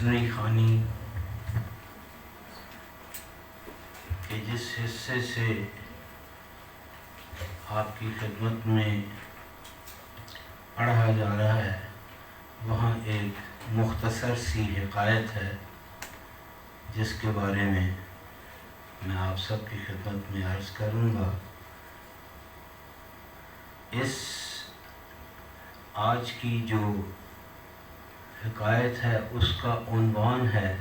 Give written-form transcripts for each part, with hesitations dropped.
مصنوعی خوانی کہ جس حصے سے آپ کی خدمت میں پڑھا جا رہا ہے وہاں ایک مختصر سی حکایت ہے جس کے بارے میں آپ سب کی خدمت میں عرض کروں گا۔ اس آج کی جو حکایت ہے اس کا عنوان ہے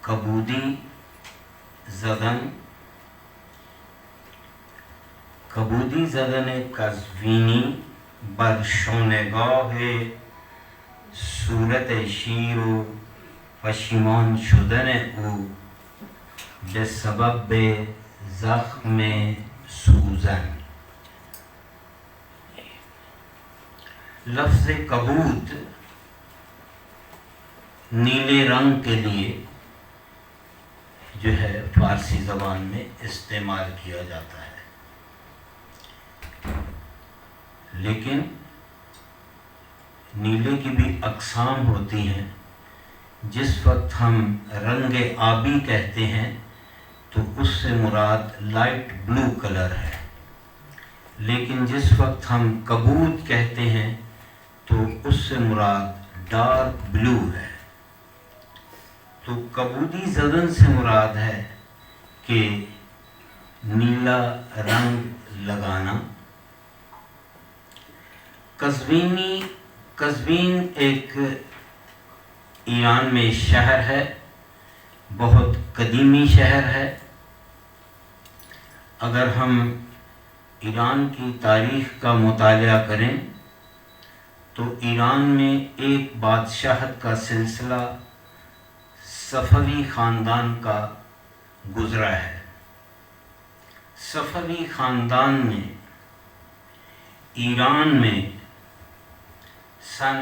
کبودی زدن قزوینی بر شانگاه صورت شیر و پشیمان شدن او به سبب زخم سوزن۔ لفظ کبود نیلے رنگ کے لیے جو ہے فارسی زبان میں استعمال کیا جاتا ہے، لیکن نیلے کی بھی اقسام ہوتی ہیں۔ جس وقت ہم رنگ آبی کہتے ہیں تو اس سے مراد لائٹ بلو کلر ہے، لیکن جس وقت ہم کبود کہتے ہیں تو اس سے مراد ڈارک بلو ہے۔ تو کبودی زدن سے مراد ہے کہ نیلا رنگ لگانا۔ قزوین ایک ایران میں شہر ہے، بہت قدیمی شہر ہے۔ اگر ہم ایران کی تاریخ کا مطالعہ کریں تو ایران میں ایک بادشاہت کا سلسلہ صفوی خاندان کا گزرا ہے۔ صفوی خاندان نے ایران میں سن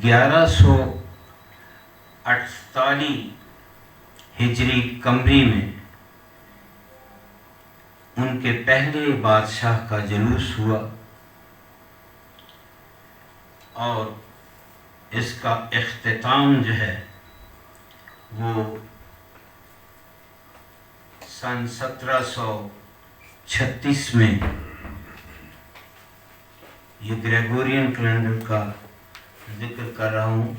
1148 ہجری قمری میں ان کے پہلے بادشاہ کا جلوس ہوا اور اس کا اختتام جو ہے وہ سن 1736 میں، یہ گریگورین کیلنڈر کا ذکر کر رہا ہوں۔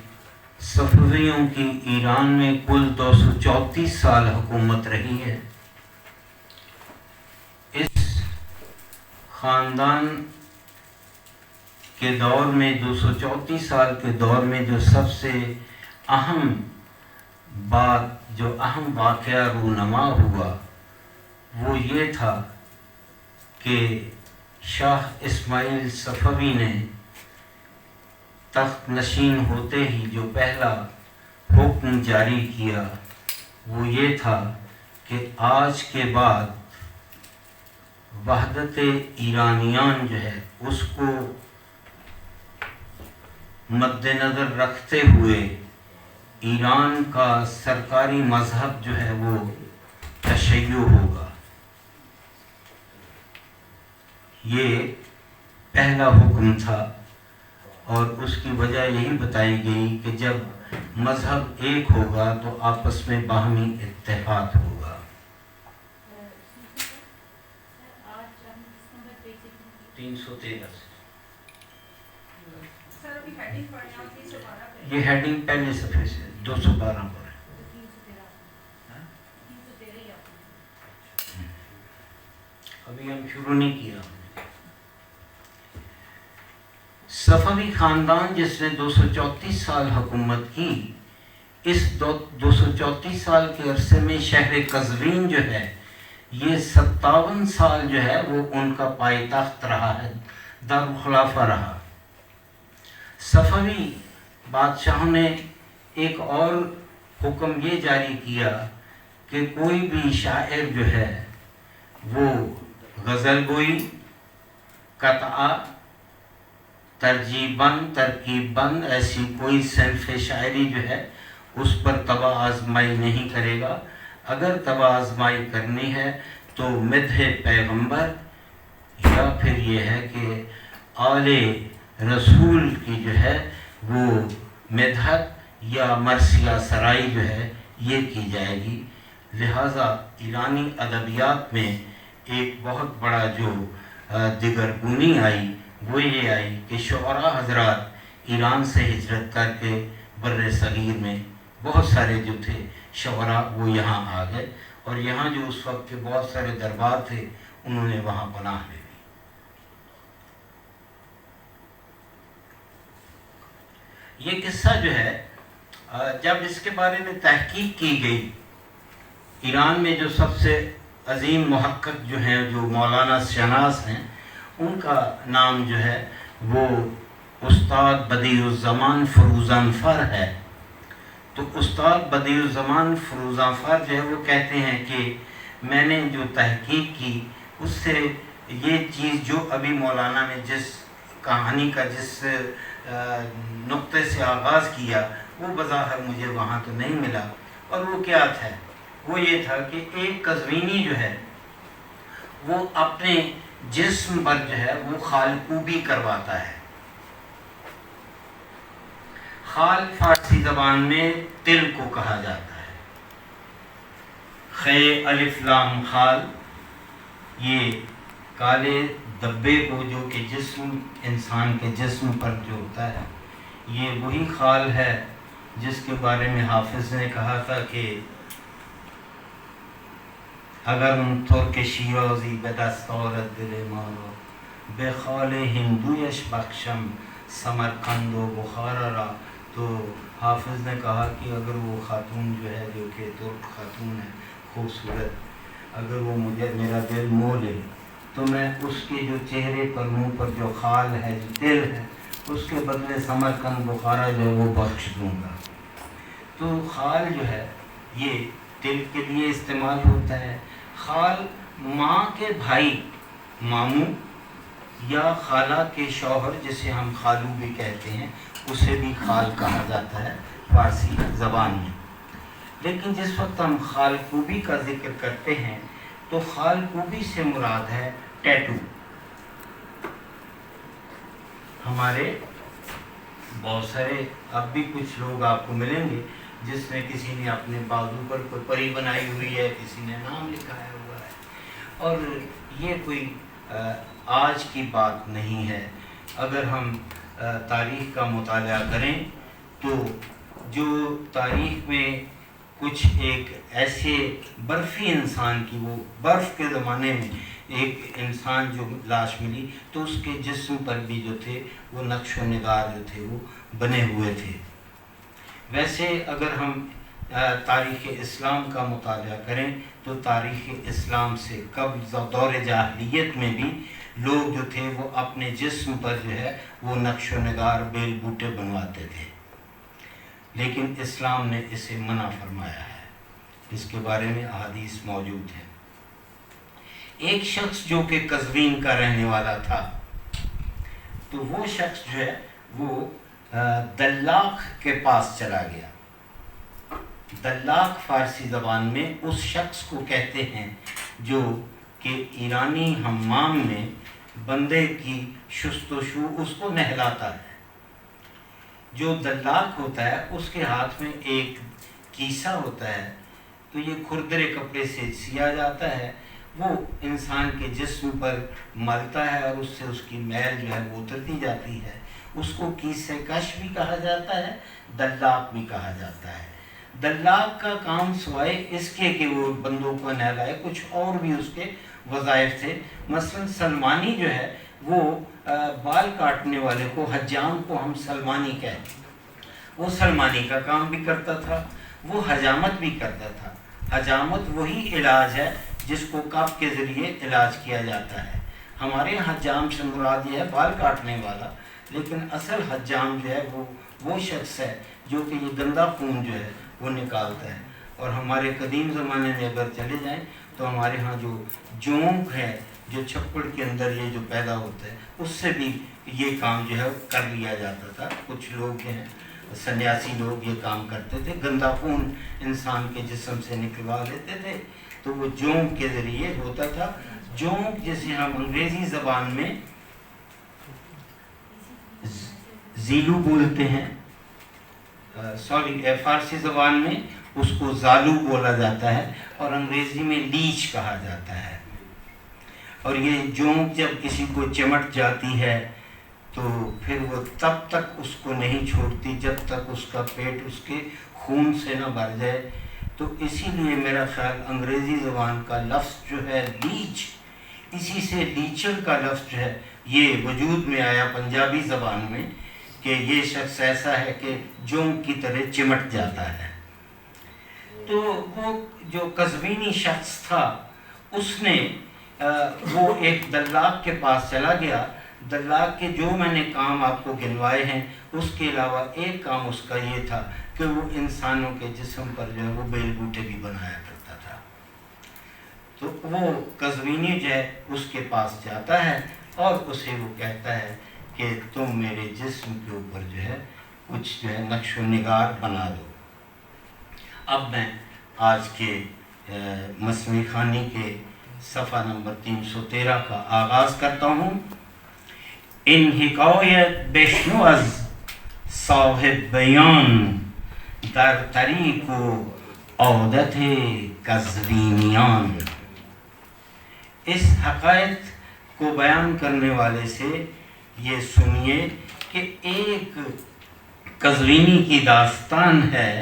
صفویوں کی ایران میں کل 234 سال حکومت رہی ہے۔ اس خاندان کے دور میں 234 سال کے دور میں جو سب سے اہم بات، جو اہم واقعہ رونما ہوا وہ یہ تھا کہ شاہ اسماعیل صفوی نے تخت نشین ہوتے ہی جو پہلا حکم جاری کیا وہ یہ تھا کہ آج کے بعد وحدت ایرانیان جو ہے اس کو مد نظر رکھتے ہوئے ایران کا سرکاری مذہب جو ہے وہ تشیع ہوگا۔ یہ پہلا حکم تھا اور اس کی وجہ یہی بتائی گئی کہ جب مذہب ایک ہوگا تو آپس میں باہمی اتحاد ہوگا۔ یہ ہیڈنگ پہلے صفحے سے 212 پر ہے۔ ابھی ہم شروع نہیں کیا۔ صفوی خاندان جس نے 234 سال حکومت کی، اس 234 سال کے عرصے میں شہر قزوین جو ہے یہ 57 سال جو ہے وہ ان کا پائیتخت رہا ہے، دارالخلافہ رہا۔ صفوی بادشاہوں نے ایک اور حکم یہ جاری کیا کہ کوئی بھی شاعر جو ہے وہ غزل گوئی، قطعہ، ترجیباً، ترکیباً ایسی کوئی صنف شاعری جو ہے اس پر طبع آزمائی نہیں کرے گا۔ اگر طبع آزمائی کرنی ہے تو مدح پیغمبر یا پھر یہ ہے کہ آل رسول کی جو ہے وہ مدحت یا مرثیہ سرائی جو ہے یہ کی جائے گی۔ لہٰذا ایرانی ادبیات میں ایک بہت بڑا جو دگرگونی آئی وہ یہ آئی کہ شعراء حضرات ایران سے ہجرت کر کے بر صغیر میں بہت سارے جو تھے شعراء وہ یہاں آ گئے، اور یہاں جو اس وقت کے بہت سارے دربار تھے انہوں نے وہاں پناہ لے لی۔ یہ قصہ جو ہے جب اس کے بارے میں تحقیق کی گئی، ایران میں جو سب سے عظیم محقق جو ہیں جو مولانا شناس ہیں، ان کا نام جو ہے وہ استاد بدیع الزمان فروزانفر ہے۔ تو استاد بدیع الزمان فروزانفر جو ہے وہ کہتے ہیں کہ میں نے جو تحقیق کی اس سے یہ چیز جو ابھی مولانا نے جس کہانی کا جس نقطے سے آغاز کیا وہ بظاہر مجھے وہاں تو نہیں ملا، اور وہ کیا تھا؟ وہ یہ تھا کہ ایک قزوینی جو ہے وہ اپنے جسم پر جو ہے وہ خالکوبی کرواتا ہے۔ خال فارسی زبان میں تل کو کہا جاتا ہے، خے الف لام خال، یہ کالے دبے کو جو کہ جسم انسان کے جسم پر جو ہوتا ہے یہ وہی خال ہے جس کے بارے میں حافظ نے کہا تھا کہ اگر ترک شیرازی به دست آرد دل ما را به خال ہندویش بخشم سمرقند و بخارا را۔ تو حافظ نے کہا کہ اگر وہ خاتون جو ہے جو کہ ترک خاتون ہے خوبصورت، اگر وہ مجھے میرا دل مو لے تو میں اس کے جو چہرے پر منہ پر جو خال ہے جو دل ہے اس کے بدلے سمرقند بخارا جو ہے وہ بخش دوں گا۔ تو خال جو ہے یہ دل کے لیے استعمال ہوتا ہے۔ خال ماں کے بھائی ماموں یا خالہ کے شوہر جسے ہم خالو بھی کہتے ہیں اسے بھی خال کہا جاتا ہے فارسی زبان میں۔ لیکن جس وقت ہم خالکوبی کا ذکر کرتے ہیں تو خالکوبی سے مراد ہے ٹیٹو۔ ہمارے بہت سارے اب بھی کچھ لوگ آپ کو ملیں گے جس میں کسی نے اپنے بازو پر کوئی پری بنائی ہوئی ہے، کسی نے نام لکھایا ہوا ہے، اور یہ کوئی آج کی بات نہیں ہے۔ اگر ہم تاریخ کا مطالعہ کریں تو جو تاریخ میں کچھ ایک ایسے برفی انسان کی، وہ برف کے زمانے میں ایک انسان جو لاش ملی تو اس کے جسم پر بھی جو تھے وہ نقش و نگار جو تھے وہ بنے ہوئے تھے۔ ویسے اگر ہم تاریخ اسلام کا مطالعہ کریں تو تاریخ اسلام سے قبل دور جاہلیت میں بھی لوگ جو تھے وہ اپنے جسم پر جو ہے وہ نقش و نگار بیل بوٹے بنواتے تھے، لیکن اسلام نے اسے منع فرمایا ہے۔ اس کے بارے میں احادیث موجود ہیں۔ ایک شخص جو کہ قزوین کا رہنے والا تھا، تو وہ شخص جو ہے وہ دلاخ کے پاس چلا گیا۔ دلاخ فارسی زبان میں اس شخص کو کہتے ہیں جو کہ ایرانی حمام میں بندے کی شست و شو اس کو نہلاتا ہے۔ جو دلاخ ہوتا ہے اس کے ہاتھ میں ایک کیسا ہوتا ہے، تو یہ کھردرے کپڑے سے سیا جاتا ہے، وہ انسان کے جسم پر ملتا ہے اور اس سے اس کی میل جو ہے وہ اترتی جاتی ہے۔ اس کو کیسے کش بھی کہا جاتا ہے، دلاخ بھی کہا جاتا ہے۔ دلاخ کا کام سوائے اس کے کہ وہ بندوں کو نہلائے کچھ اور بھی اس کے وظائف تھے۔ مثلا سلمانی جو ہے وہ بال کاٹنے والے کو، حجام کو ہم سلمانی کہتے ہیں، وہ سلمانی کا کام بھی کرتا تھا، وہ حجامت بھی کرتا تھا۔ حجامت وہی علاج ہے جس کو کپ کے ذریعے علاج کیا جاتا ہے۔ ہمارے حجام سے مراد یہ ہے بال کاٹنے والا، لیکن اصل حجام جو ہے وہ شخص ہے جو کہ یہ گندا خون جو ہے وہ نکالتا ہے۔ اور ہمارے قدیم زمانے میں اگر چلے جائیں تو ہمارے ہاں جو جونک ہے، جو چھپڑ کے اندر یہ جو پیدا ہوتا ہے، اس سے بھی یہ کام جو ہے کر لیا جاتا تھا۔ کچھ لوگ ہیں سنیاسی لوگ یہ کام کرتے تھے، گندا خون انسان کے جسم سے نکلوا لیتے تھے، تو وہ جونک کے ذریعے ہوتا تھا۔ جونک جسے ہم انگریزی زبان میں زیلو بولتے ہیں، فارسی زبان میں اس کو زالو بولا جاتا ہے اور انگریزی میں لیچ کہا جاتا ہے. اور یہ جونک جب کسی کو چمٹ جاتی ہے تو پھر وہ تب تک اس کو نہیں چھوڑتی جب تک اس کا پیٹ اس کے خون سے نہ بھر جائے. تو اسی لیے میرا خیال انگریزی زبان کا لفظ جو ہے لیچ، اسی سے لیچر کا لفظ جو ہے یہ وجود میں آیا پنجابی زبان میں، کہ یہ شخص ایسا ہے کہ جونک کی طرح چمٹ جاتا ہے. تو وہ جو قزوینی شخص تھا اس نے وہ ایک دلاک کے پاس چلا گیا. دلاک کے جو میں نے کام آپ کو گنوائے ہیں اس کے علاوہ ایک کام اس کا یہ تھا کہ وہ انسانوں کے جسم پر جو ہے وہ بیل بوٹے بھی بنایا کرتا تھا. تو وہ قزوینی جو ہے اس کے پاس جاتا ہے اور اسے وہ کہتا ہے کہ تم میرے جسم کے اوپر جو ہے کچھ جو ہے نقش و نگار بنا دو. اب میں آج کے مسمی خوانی کے صفحہ نمبر 313 کا آغاز کرتا ہوں. این حکایت بشنو از صاحب بیان در طریق و عادت قزوینیان. اس حقائق کو بیان کرنے والے سے یہ سنیے کہ ایک قزوینی کی داستان ہے.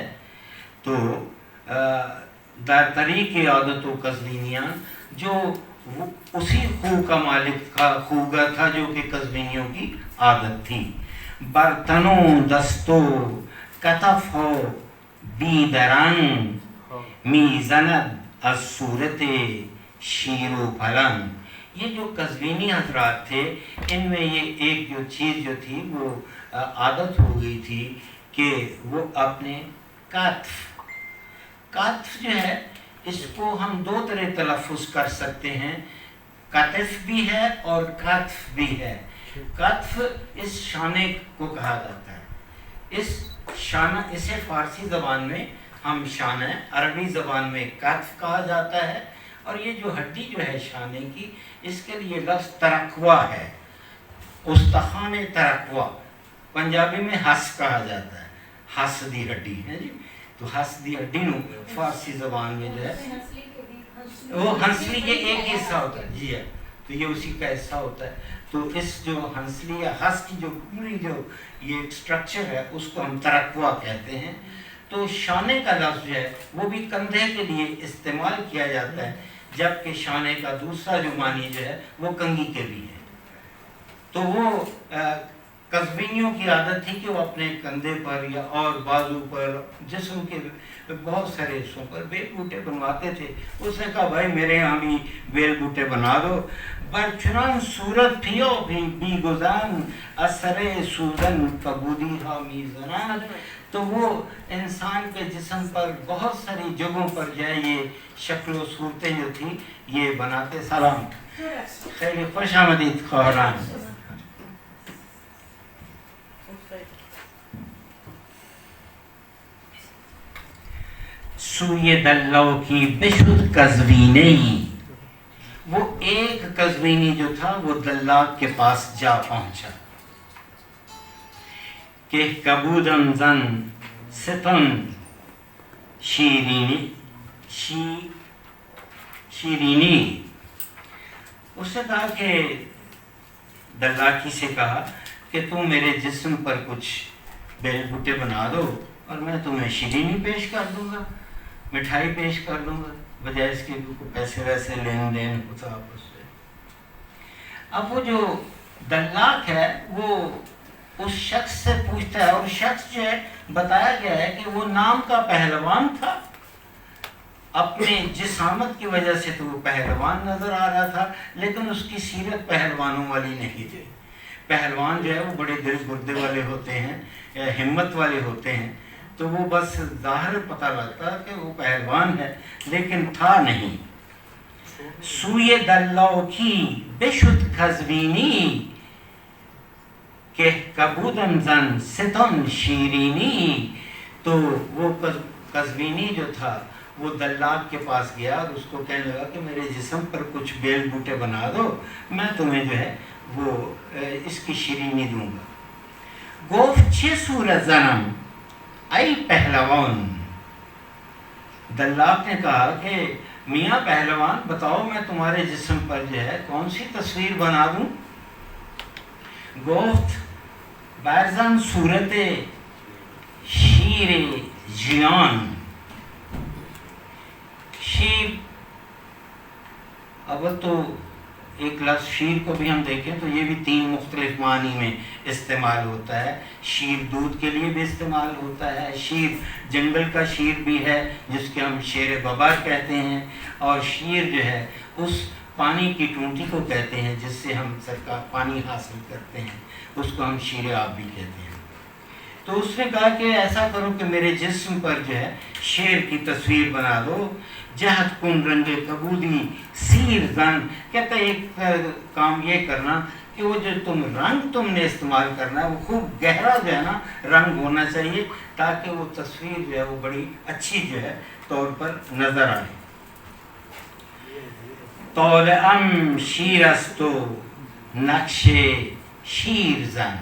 تو در طریق عادت و قزوینیان جو اسی خو کا مالک کا خوگا تھا جو کہ قزوینیوں کی عادت تھی. برتنوں دستو کتف ہو بی درن میزند از صورت شیر و پلنگ. یہ جو قزوینی حضرات تھے ان میں یہ ایک جو چیز جو تھی وہ عادت ہو گئی تھی کہ وہ اپنے کتف جو ہے اس کو ہم دو طرح تلفظ کر سکتے ہیں. کتف بھی ہے اور کتف بھی ہے. کتف اس شانے کو کہا جاتا ہے. اس شانہ اسے فارسی زبان میں ہم شانہ، عربی زبان میں کتف کہا جاتا ہے. اور یہ جو ہڈی جو ہے شانے کی اس کے لیے لفظ ترقوا ہے. استخوان ترقوا پنجابی میں ہس کہا جاتا ہے. ہس دی ہڈی ہے جی. تو ہس دی ہڈی نو فارسی زبان میں جو ہے وہ ہنسلی یہ ایک حصہ ہوتا ہے جی ہے. تو یہ اسی کا حصہ ہوتا ہے. تو اس جو ہنسلی یا ہس کی جو پوری جو یہ ایک سٹرکچر ہے اس کو ہم ترقوا کہتے ہیں. تو شانے کا لفظ جو ہے وہ بھی کندھے کے لیے استعمال کیا جاتا ہے جبکہ شانے کا دوسرا جو معنی جو ہے وہ کنگھی کے بھی ہے. تو وہ قزوینیوں کی عادت تھی کہ وہ اپنے کندھے پر یا اور بازو پر جسم کے بہت سارے حصوں پر بیل بوٹے بنواتے تھے. اس نے کہا بھائی میرے یہاں بھی بیل بوٹے بنا دو. برچنان صورت پیو بھی گزان اثر سوزن کبودی ہا میزنان. تو وہ انسان کے جسم پر بہت ساری جگہوں پر جو ہے یہ شکل و صورتیں جو تھیں یہ بناتے. سلام خیلی خوش آمدید خواہران. سوی دلاؤ کی بشد قزوینی. وہ ایک قزوینی جو تھا وہ دلاک کے پاس جا پہنچا کہ کبودن زن ستن شیرینی اس نے کہا کہ دلاکی سے کہا کہ تم میرے جسم پر کچھ بیل بوٹے بنا دو اور میں تمہیں شیرینی پیش کر دوں گا، مٹھائی پیش کر دوں گا، بجائے اس کے پیسے ویسے لین دین ہوتا آپس سے. اب وہ جو دلاک ہے وہ اس شخص سے پوچھتا ہے اور شخص جو ہے بتایا گیا ہے کہ وہ نام کا پہلوان تھا. اپنے جسامت کی وجہ سے تو وہ پہلوان نظر آ رہا تھا لیکن اس کی سیرت پہلوانوں والی نہیں تھی. پہلوان جو ہے وہ بڑے دل گردے والے ہوتے ہیں، ہمت والے ہوتے ہیں. تو وہ بس ظاہر پتہ لگتا کہ وہ پہلوان ہے لیکن تھا نہیں. سوئے دلاؤ کی بشد قزوینی کہ کبودن زن ستن شیرینی. تو وہ قزوینی جو تھا وہ دلاک کے پاس گیا اور اس کو کہنے لگا کہ میرے جسم پر کچھ بیل بوٹے بنا دو، میں تمہیں جو ہے وہ اس کی شیرینی دوں گا. گفت چه صورت زنم ای پہلوان. دلاک نے کہا کہ میاں پہلوان بتاؤ میں تمہارے جسم پر جو ہے کون سی تصویر بنا دوں؟ گفت برزن صورت شیر جیان. شیر، اب تو ایک لفظ شیر کو بھی ہم دیکھیں تو یہ بھی 3 مختلف معنی میں استعمال ہوتا ہے. شیر دودھ کے لیے بھی استعمال ہوتا ہے، شیر جنگل کا شیر بھی ہے جس کے ہم شیر ببر کہتے ہیں، اور شیر جو ہے اس پانی کی ٹونٹی کو کہتے ہیں جس سے ہم سرکار پانی حاصل کرتے ہیں، اس کو ہم شیر آب بھی کہتے ہیں. تو اس نے کہا کہ ایسا کرو کہ میرے جسم پر جو ہے شیر کی تصویر بنا دو. جہد کن رنگ کبودی سیر زن، کہتا ہے ایک کام یہ کرنا کہ وہ جو رنگ نے استعمال کرنا ہے وہ خوب گہرا جو ہے نا رنگ ہونا چاہیے تاکہ وہ تصویر جو ہے وہ بڑی اچھی جو ہے طور پر نظر آئے. طالعم شیر است و نقش شیر زن.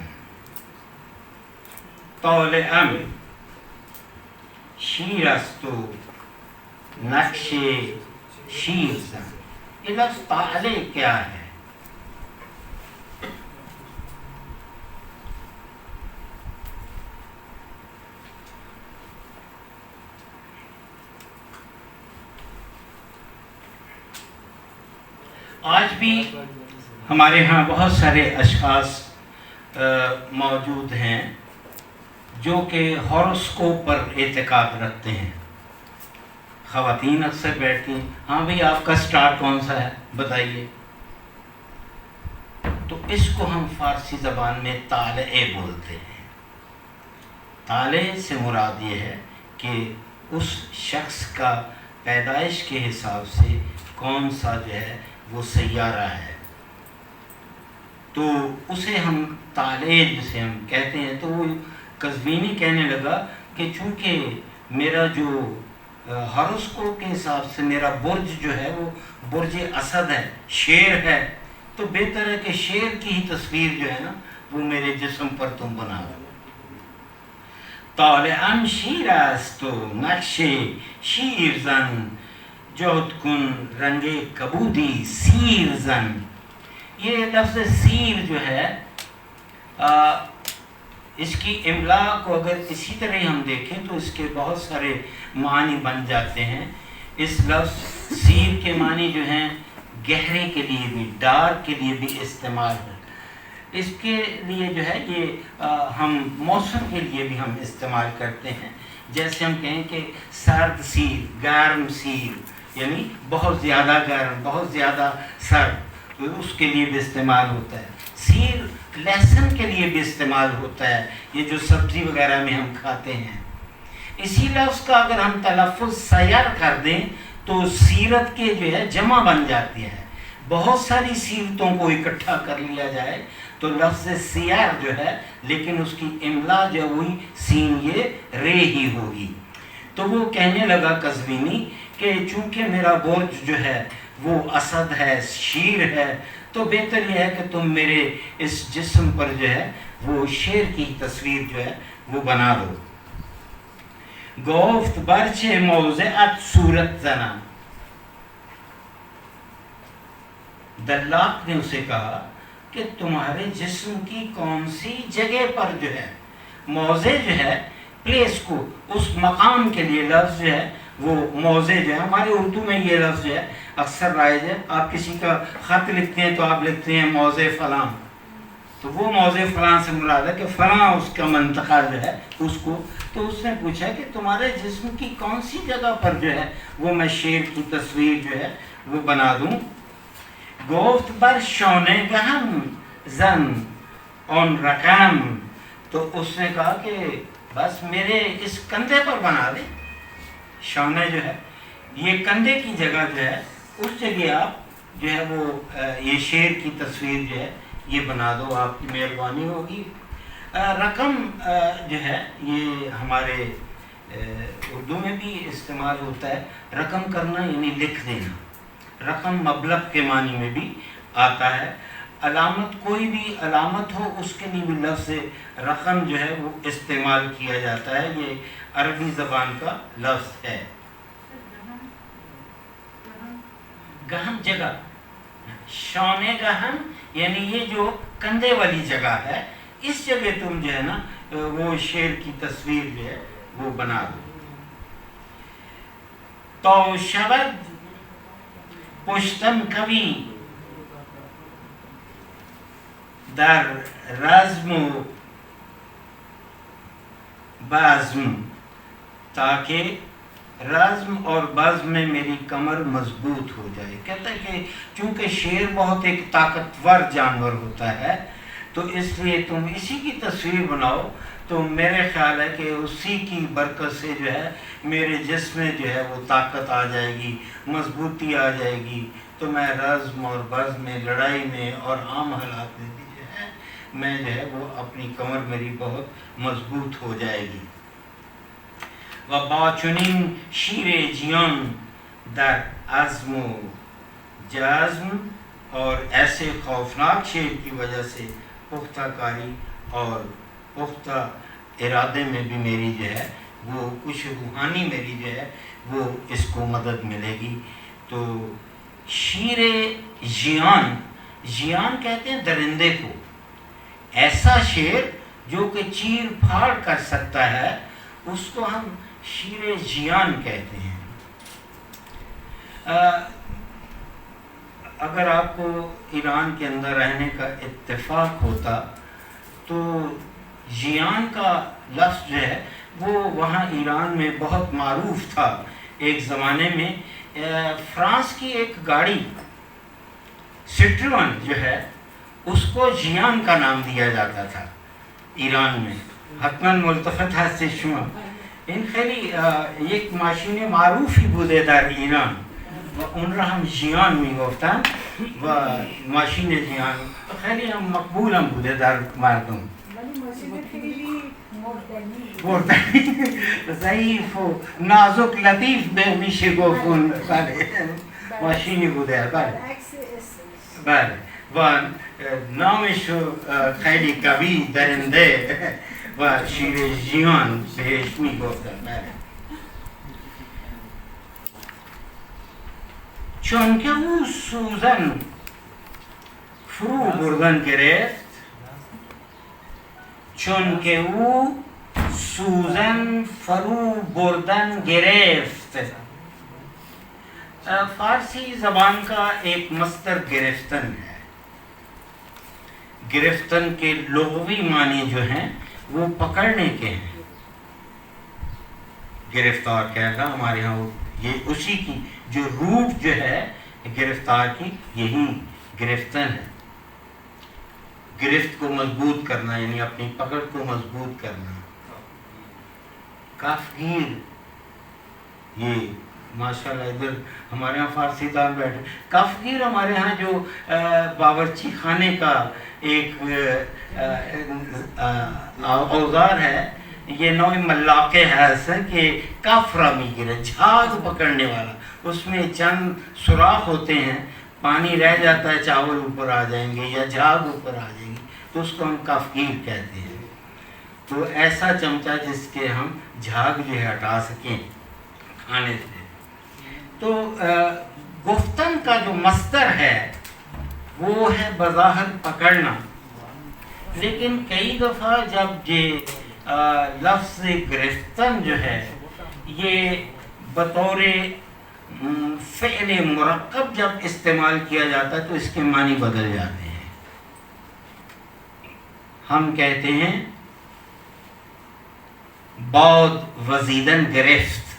طالعم شیر است و نقش شیر زن. یہ لفظ طالع کیا ہے؟ آج بھی ہمارے ہاں بہت سارے اشخاص موجود ہیں جو کہ ہاروسکوپ پر اعتقاد رکھتے ہیں. خواتین اکثر بیٹھتی ہیں، ہاں بھئی آپ کا سٹار کون سا ہے بتائیے. تو اس کو ہم فارسی زبان میں طالع بولتے ہیں. طالع سے مراد یہ ہے کہ اس شخص کا پیدائش کے حساب سے کون سا جو ہے وہ سیارہ ہے، تو اسے ہم طالع جسے ہم کہتے ہیں. تو وہ قزوینی کہنے لگا کہ چونکہ میرا جو ہاروسکوپ کے حساب سے میرا برج جو ہے وہ برج اسد ہے، شیر ہے، تو بہتر ہے کہ شیر کی ہی تصویر جو ہے نا وہ میرے جسم پر تم بنا دو. طالعم شیر است و نقش شیر زن، جہد کن رنگ کبودی سیر زن. یہ لفظ سیر جو ہے اس کی املا کو اگر اسی طرح ہم دیکھیں تو اس کے بہت سارے معنی بن جاتے ہیں. اس لفظ سیر کے معنی جو ہیں گہرے کے لیے بھی، ڈارک کے لیے بھی استعمال ہے. اس کے لیے جو ہے یہ ہم موسم کے لیے بھی ہم استعمال کرتے ہیں. جیسے ہم کہیں کہ سرد سیر، گرم سیر، یعنی بہت زیادہ گرم، بہت زیادہ سرد، تو اس کے لیے بھی استعمال ہوتا ہے. سیر لہسن کے لیے بھی استعمال ہوتا ہے، یہ جو سبزی وغیرہ میں ہم کھاتے ہیں. اسی لفظ کا اگر ہم تلفظ سیر کر دیں تو سیرت کے جو ہے جمع بن جاتی ہے. بہت ساری سیرتوں کو اکٹھا کر لیا جائے تو لفظ سیر جو ہے، لیکن اس کی املا جو ہوئی سین یہ رے ہی ہوگی. تو وہ کہنے لگا قزوینی کہ چونکہ میرا برج جو ہے وہ اسد ہے، شیر ہے، تو بہتر یہ ہے کہ تم میرے اس جسم پر جو ہے وہ شیر کی تصویر جو ہے وہ بنا دو. گفت برچه موضعت صورت زنم. دلاک نے اسے کہا کہ تمہارے جسم کی کون سی جگہ پر جو ہے، موضع جو ہے پلیس کو، اس مقام کے لیے لفظ جو ہے وہ موضع جو ہے، ہمارے اردو میں یہ لفظ جو ہے اکثر رائج ہے. آپ کسی کا خط لکھتے ہیں تو آپ لکھتے ہیں موضع فلاں، تو وہ موضع فلاں سے مراد ہے کہ فلاں اس کا منطقہ جو ہے اس کو. تو اس نے پوچھا کہ تمہارے جسم کی کون سی جگہ پر جو ہے وہ میں شیر کی تصویر جو ہے وہ بنا دوں. گفت بر شانه گهم زن آن رقم. تو اس نے کہا کہ بس میرے اس کندھے پر بنا دے. شانہ جو ہے یہ کندھے کی جگہ جو ہے، اس جگہ آپ جو ہے وہ یہ شیر کی تصویر جو ہے یہ بنا دو، آپ کی مہربانی ہوگی. رقم جو ہے یہ ہمارے اردو میں بھی استعمال ہوتا ہے. رقم کرنا یعنی لکھ دینا. رقم مبلغ کے معنی میں بھی آتا ہے. علامت کوئی بھی علامت ہو اس کے لیے بھی لفظ رقم جو ہے وہ استعمال کیا جاتا ہے. یہ عربی زبان کا لفظ ہے. گہن جگہ، شان گہن یعنی یہ جو کندھے والی جگہ ہے، اس جگہ تم جو ہے نا وہ شیر کی تصویر جو ہے وہ بنا دو. تو شبد پشتن کبھی در رزم و بزم، تاکہ رزم اور بزم میں میری کمر مضبوط ہو جائے. کہتا ہے کہ چونکہ شیر بہت ایک طاقتور جانور ہوتا ہے تو اس لیے تم اسی کی تصویر بناؤ، تو میرے خیال ہے کہ اسی کی برکت سے جو ہے میرے جسم میں جو ہے وہ طاقت آ جائے گی، مضبوطی آ جائے گی، تو میں رزم اور بزم میں، لڑائی میں اور عام حالات میں بھی جو ہے میں جو ہے وہ اپنی کمر میری بہت مضبوط ہو جائے گی. و با چنین شیر جیان در عزم و جزم، اور ایسے خوفناک شیر کی وجہ سے پختہ کاری اور پختہ ارادے میں بھی میری جو ہے وہ کچھ روحانی میری جو ہے وہ اس کو مدد ملے گی. تو شیر جیان، جیان کہتے ہیں درندے کو، ایسا شیر جو کہ چیر پھاڑ کر سکتا ہے اس کو ہم شیر جیان کہتے ہیں. اگر آپ کو ایران کے اندر رہنے کا اتفاق ہوتا تو جیان کا لفظ جو ہے وہ وہاں ایران میں بہت معروف تھا. ایک زمانے میں فرانس کی ایک گاڑی سٹرون جو ہے اس کو جیان کا نام دیا جاتا تھا ایران میں. حتماً ملتفت هست شما این خیلی یک ماشین معروفی بوده در ایران و اون را هم ژیان میگفتن و ماشین ژیان خیلی هم مقبول هم بوده در مردم. مردنی ضعیف و نازک لطیف به میشه گفت اون ماشینی بوده. بله و نامش خیلی قوی درنده و شیر جیان بهش میگفتن. بله چون که او سوزن فرو بردن گرفت، چون که او سوزن فرو بردن گرفت. فارسی زبان کا ایک مصدر گرفتن ہے. گرفتن کے لغوی معنی جو ہیں وہ پکڑنے کے ہیں. گرفتار کہنا ہمارے یہاں یہ اسی کی جو روٹ جو ہے گرفتار کی یہی گرفتن ہے. گرفت کو مضبوط کرنا یعنی اپنی پکڑ کو مضبوط کرنا. کافگیر، یہ ماشاءاللہ ادھر ہمارے یہاں فارسی دان بیٹھے. کافگیر ہمارے یہاں جو باورچی خانے کا ایک اوزار ہے، یہ نوع ملاقے ہے ایسا کہ کافرہ میگیرے، جھاگ پکڑنے والا. اس میں چند سوراخ ہوتے ہیں، پانی رہ جاتا ہے، چاول اوپر آ جائیں گے یا جھاگ اوپر آ جائیں گی تو اس کو ہم کافگیر کہتے ہیں. تو ایسا چمچہ جس کے ہم جھاگ جو ہے ہٹا سکیں کھانے سے. تو گفتن کا جو مصدر ہے وہ ہے بظاہر پکڑنا، لیکن کئی دفعہ جب یہ لفظ گرفتن جو ہے یہ بطور فعل مرکب جب استعمال کیا جاتا ہے تو اس کے معنی بدل جاتے ہیں. ہم کہتے ہیں باد وزیدن گرفت،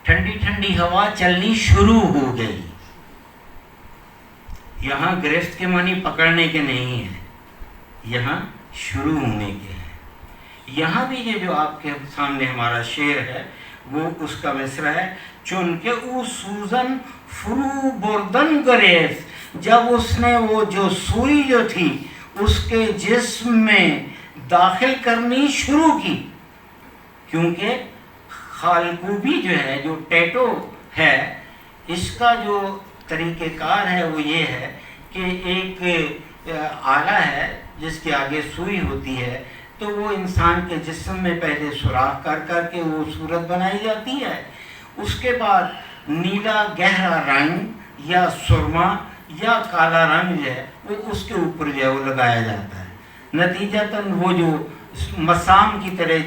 ٹھنڈی ٹھنڈی ہوا چلنی شروع ہو گئی. یہاں گرفت کے معنی پکڑنے کے نہیں ہیں، یہاں شروع ہونے کے ہیں. یہاں بھی یہ جو آپ کے سامنے ہمارا شعر ہے وہ اس کا مصرع ہے. چون کہ او سوزن فرو بردن گرفت، جب اس نے وہ جو سوئی جو تھی اس کے جسم میں داخل کرنی شروع کی. کیونکہ خالکوبی جو ہے، جو ٹیٹو ہے، اس کا جو طریقہ کار ہے وہ یہ ہے کہ ایک آلہ ہے جس کے آگے سوئی ہوتی ہے، تو وہ انسان کے جسم میں پہلے سوراخ کر کر کے وہ صورت بنائی جاتی ہے، اس کے بعد نیلا گہرا رنگ یا سرما یا کالا رنگ جو ہے وہ اس کے اوپر جو ہے وہ لگایا جاتا ہے۔ نتیجتاً وہ جو مسام کی طرح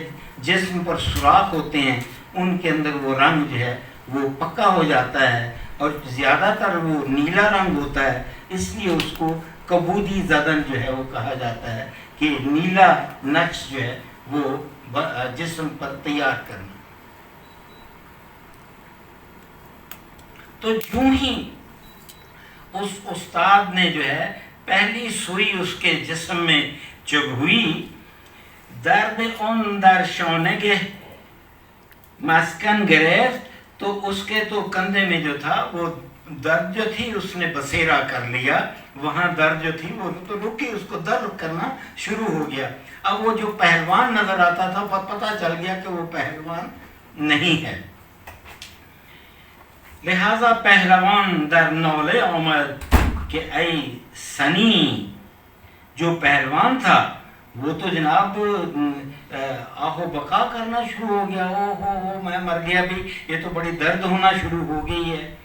جسم پر سوراخ ہوتے ہیں ان کے اندر وہ رنگ جو ہے وہ پکا ہو جاتا ہے، اور زیادہ تر وہ نیلا رنگ ہوتا ہے، اس لیے اس کو کبودی زدن جو ہے وہ کہا جاتا ہے کہ نیلا نقش جو ہے وہ جسم پر تیار کرنا۔ تو یوں ہی اس استاد نے جو ہے پہلی سوئی اس کے جسم میں جب ہوئی، درد اون در شانگه مسکن گرفت، تو اس کے تو کندھے میں جو تھا وہ درد جو تھی اس نے بسیرا کر لیا، وہاں درد جو تھی وہ تو رکی، اس کو درد کرنا شروع ہو گیا۔ اب وہ جو پہلوان نظر آتا تھا پتہ چل گیا کہ وہ پہلوان نہیں ہے، لہذا پہلوان در نالے آمد کہ اے سنی، جو پہلوان تھا وہ تو جناب آہو بقا کرنا شروع ہو گیا، او ہو میں مر گیا بھی، یہ تو بڑی درد ہونا شروع ہو گئی ہے۔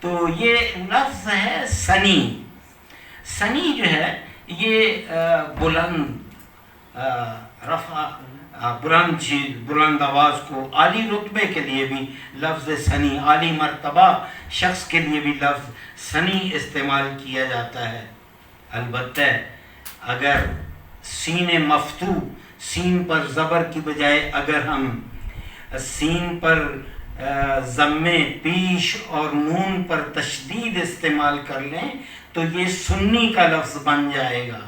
تو یہ لفظ ہے سنی۔ سنی جو ہے یہ بلند رفع، بلند آواز کو عالی رتبے کے لیے بھی لفظ سنی، عالی مرتبہ شخص کے لیے بھی لفظ سنی استعمال کیا جاتا ہے۔ البتہ اگر سین مفتو، سین پر زبر کی بجائے اگر ہم سین پر ضمے پیش اور نون پر تشدید استعمال کر لیں تو یہ سنی کا لفظ بن جائے گا۔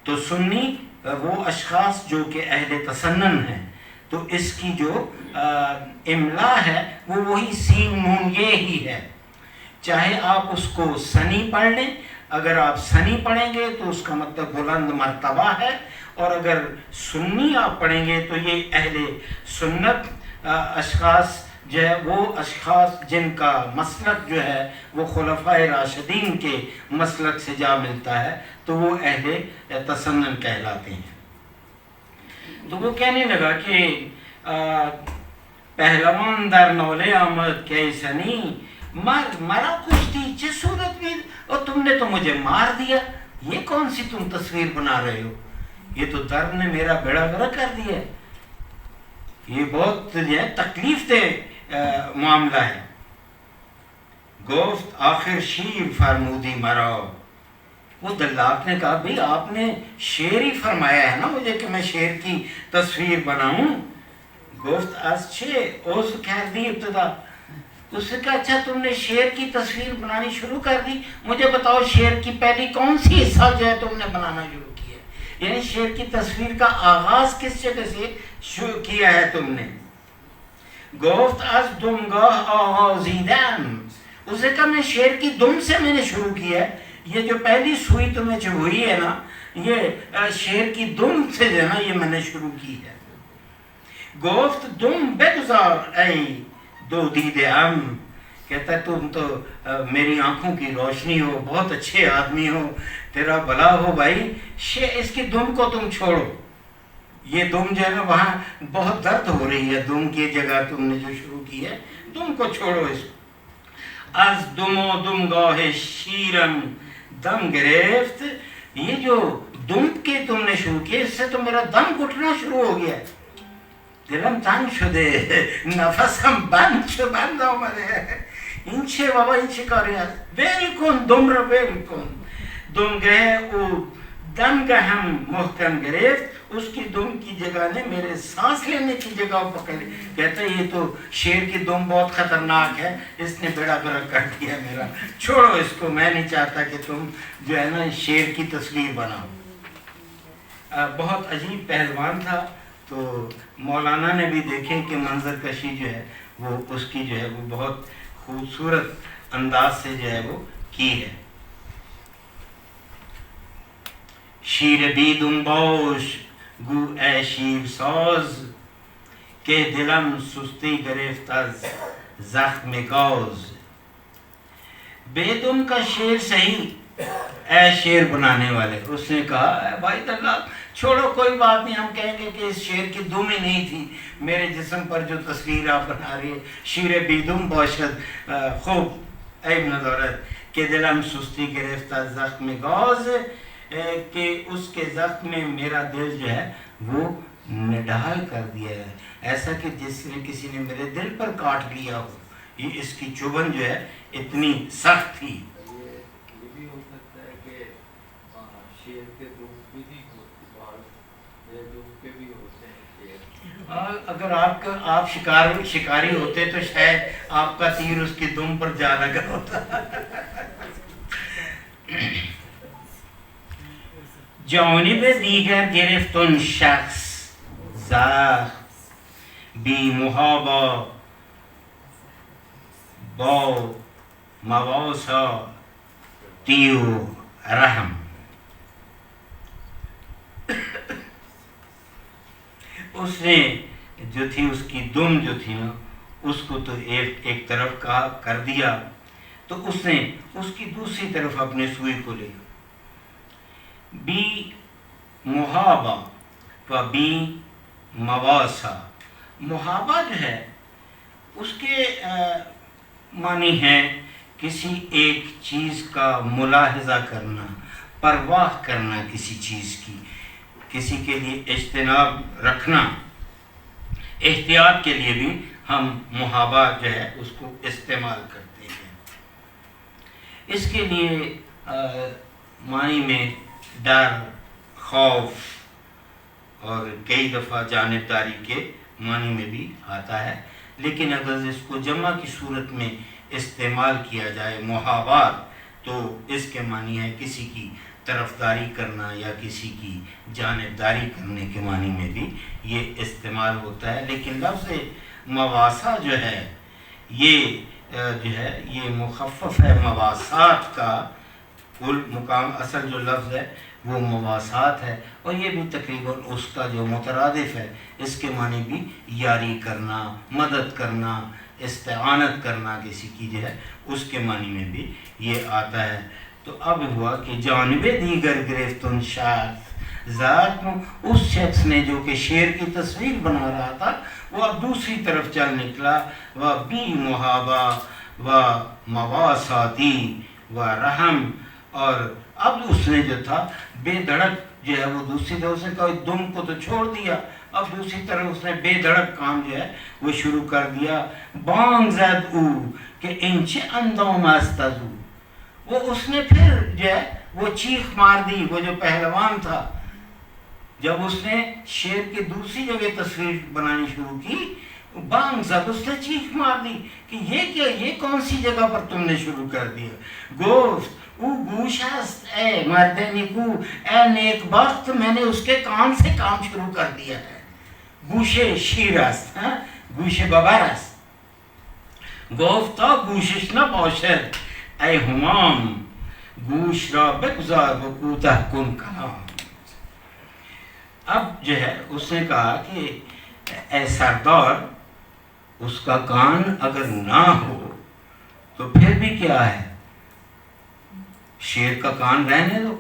تو سنی وہ اشخاص جو کہ اہل تسنن ہیں، تو اس کی جو املا ہے وہ وہی سین نون یہ ہی ہے، چاہے آپ اس کو سنی پڑھ لیں، اگر آپ سنی پڑھیں گے تو اس کا مطلب بلند مرتبہ ہے، اور اگر سنی آپ پڑھیں گے تو یہ اہل سنت اشخاص جو ہے وہ اشخاص جن کا مسلک جو ہے وہ خلفائے راشدین کے مسلک سے جا ملتا ہے، تو وہ اہل تسنن کہلاتے ہیں۔ تو وہ کہنے لگا کہ پہلوان در نولے آمد کہ سنی، مرا کشتی جس صورت میں، اور تم نے تو مجھے مار دیا، یہ کون سی تم تصویر بنا رہے ہو، یہ تو درد نے میرا بیڑا غرق کر دیا ہے، یہ بہت تکلیف دہ معاملہ ہے۔ گفت آخر شیر فرمودی مرا، وہ دلاک نے کہا بھئی آپ نے شیر ہی فرمایا ہے نا مجھے کہ میں شیر کی تصویر بناؤں۔ گفت از چه عضو کردی ابتدا، اس نے کہا اچھا تم نے شیر کی تصویر بنانی شروع کر دی، مجھے بتاؤ شیر کی پہلی کون سی حصہ جو ہے تم نے بنانا شروع کیا، یعنی شیر کی تصویر کا آغاز کس جگہ سے شروع کیا ہے تم نے۔ گفت از دمگاه آغازیدم، اس نے کہا میں شیر کی دم سے میں نے شروع کیا ہے، یہ جو پہلی سوئی تمہیں جو ہوئی ہے نا یہ شیر کی دم سے جو ہے نا یہ میں نے شروع کی ہے۔ گفت دم بگذار ای دو دیدہم، کہتا ہے تم تو میری آنکھوں کی روشنی ہو، بہت اچھے آدمی ہو، تیرا بھلا ہو بھائی، اس کی دم کو تم چھوڑو، یہ دم جو ہے نا وہاں بہت درد ہو رہی ہے، دم کی جگہ تم نے جو شروع کی ہے دم کو چھوڑو اس کو۔ از دم و دمگاہ شیرم دم گرفت، یہ جو دم کے تم نے شروع کیا اس سے تو میرا دم گھٹنا شروع ہو گیا، دلم تنگ شده نفسم بند آمده، این چه بابا این چه کاری هست، ویل کن دم را ویل کن۔ دمگاه او دمگاه هم محکم گرفت، اس کی دم کی جگہ نے میرے سانس لینے کی جگہ پکڑ لی، کہتا ہے یہ تو شیر کی دم بہت خطرناک ہے، اس نے بیڑا غرق کر دیا میرا، چھوڑو اس کو، میں نہیں چاہتا کہ تم جو ہے نا شیر کی تصویر بناؤ۔ بہت عجیب پہلوان تھا، تو مولانا نے بھی دیکھیں کہ منظر کشی جو ہے وہ اس کی جو ہے وہ بہت خوبصورت انداز سے جو ہے وہ کی ہے۔ شیر بی دنباش گو اے شیر ساز، کہ دلم سستی گرفت از زخم گاز۔ بے دم کا شیر صحیح اے شعر بنانے والے. اس نے کہا اے بھائی اللہ چھوڑو کوئی بات نہیں, ہم کہیں گے کہ اس شعر کی دم ہی نہیں تھی. میرے جسم پر جو تصویر آپ بنا رہی ہے شیر بی دم باشد خوب اے ندارت کہ دلم سستی گرفتہ زخم گاز, کہ اس کے زخم میں میرا دل جو ہے وہ نڈال کر دیا ہے, ایسا کہ جس نے کسی نے میرے دل پر کاٹ لیا ہو. یہ اس کی چبھن جو ہے اتنی سخت تھی. یہ بھی ہو سکتا ہے کہ شیر کے دکھ بھی نہیں ہوتے, دکھ کے بھی ہوتے ہیں شیر. اگر آپ شکاری ہوتے تو شاید آپ کا تیر اس کی دم پر جا لگا ہوتا. جانب دیگر گرفتن شخص زخم بی محابا با مواسا تیو رحم. اس نے جو تھی اس کی دم جو تھی نا اس کو تو ایک طرف کا کر دیا, تو اس نے اس کی دوسری طرف اپنے سوئی کو لیا. بی محابا و بی مواسا. محابا جو ہے اس کے معنی ہے کسی ایک چیز کا ملاحظہ کرنا, پرواہ کرنا کسی چیز کی, کسی کے لیے اجتناب رکھنا. احتیاط کے لیے بھی ہم محابا جو ہے اس کو استعمال کرتے ہیں. اس کے لیے معنی میں ڈر, خوف اور کئی دفعہ جانبداری کے معنی میں بھی آتا ہے. لیکن اگر اس کو جمع کی صورت میں استعمال کیا جائے محابات, تو اس کے معنی ہے کسی کی طرفداری کرنا یا کسی کی جانبداری کرنے کے معنی میں بھی یہ استعمال ہوتا ہے. لیکن لفظ مواسا جو ہے یہ مخفف ہے مواسات کا. کل مقام اصل جو لفظ ہے وہ مواسات ہے, اور یہ بھی تقریباً اس کا جو مترادف ہے اس کے معنی بھی یاری کرنا, مدد کرنا, استعانت کرنا کسی کی جو ہے اس کے معنی میں بھی یہ آتا ہے. تو اب ہوا کہ جانب دیگر گرفتن شخص ذات, اس شخص نے جو کہ شیر کی تصویر بنا رہا تھا وہ اب دوسری طرف چل نکلا. و بی محابا و مواساتی و رحم, اور اب اس نے جو تھا بے دھڑک جو ہے وہ دوسری طرف سے کوئی دم کو تو چھوڑ دیا, اب دوسری طرف اس نے بے دھڑک کام جو ہے وہ شروع کر دیا. بانگ زد او کہ انچے اندام استزو, وہ اس نے پھر جو ہے وہ چیخ مار دی. وہ جو پہلوان تھا جب اس نے شیر کی دوسری جگہ تصویر بنانی شروع کی, بانگ زد, اس نے چیخ مار دی کہ یہ کیا, یہ کون سی جگہ پر تم نے شروع کر دیا. گفت او گوش است اے مرد نیکو, اے نیک بخت, میں نے اس کے کان سے کام شروع کر دیا ہے. گوش شیر است, گوش ببر است. گفتا گوشش نباشد ای همام, گوش را بگذار و کوتاه کن کلام. اب جو ہے اس نے کہا کہ اے سردار, اس کا کان اگر نہ ہو تو پھر بھی کیا ہے, شیر کا کان رہنے دو.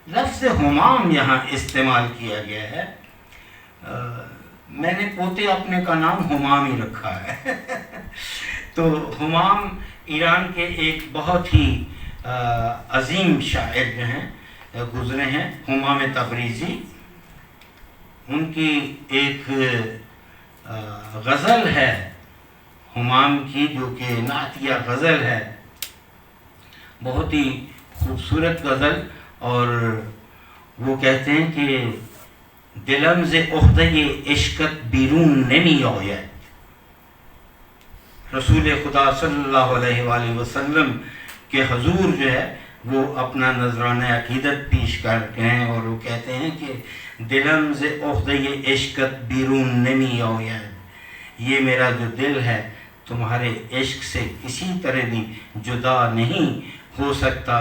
لفظ ہمام یہاں استعمال کیا گیا ہے. میں نے پوتے اپنے کا نام ہمام ہی رکھا ہے. تو ہمام ایران کے ایک بہت ہی عظیم شاعر جو ہیں گزرے ہیں, ہمام تبریزی. ان کی ایک غزل ہے ہمام کی جو کہ نعتیہ غزل ہے, بہت ہی خوبصورت غزل, اور وہ کہتے ہیں کہ دلم ز عہدہ عشقت بیرون نمی آید. رسول خدا صلی اللہ علیہ وآلہ وسلم کے حضور جو ہے وہ اپنا نذرانہ عقیدت پیش کرتے ہیں, اور وہ کہتے ہیں کہ دلم ز عہدہ عشقت بیرون نمی آید, یہ میرا جو دل ہے تمہارے عشق سے کسی طرح بھی جدا نہیں ہو سکتا.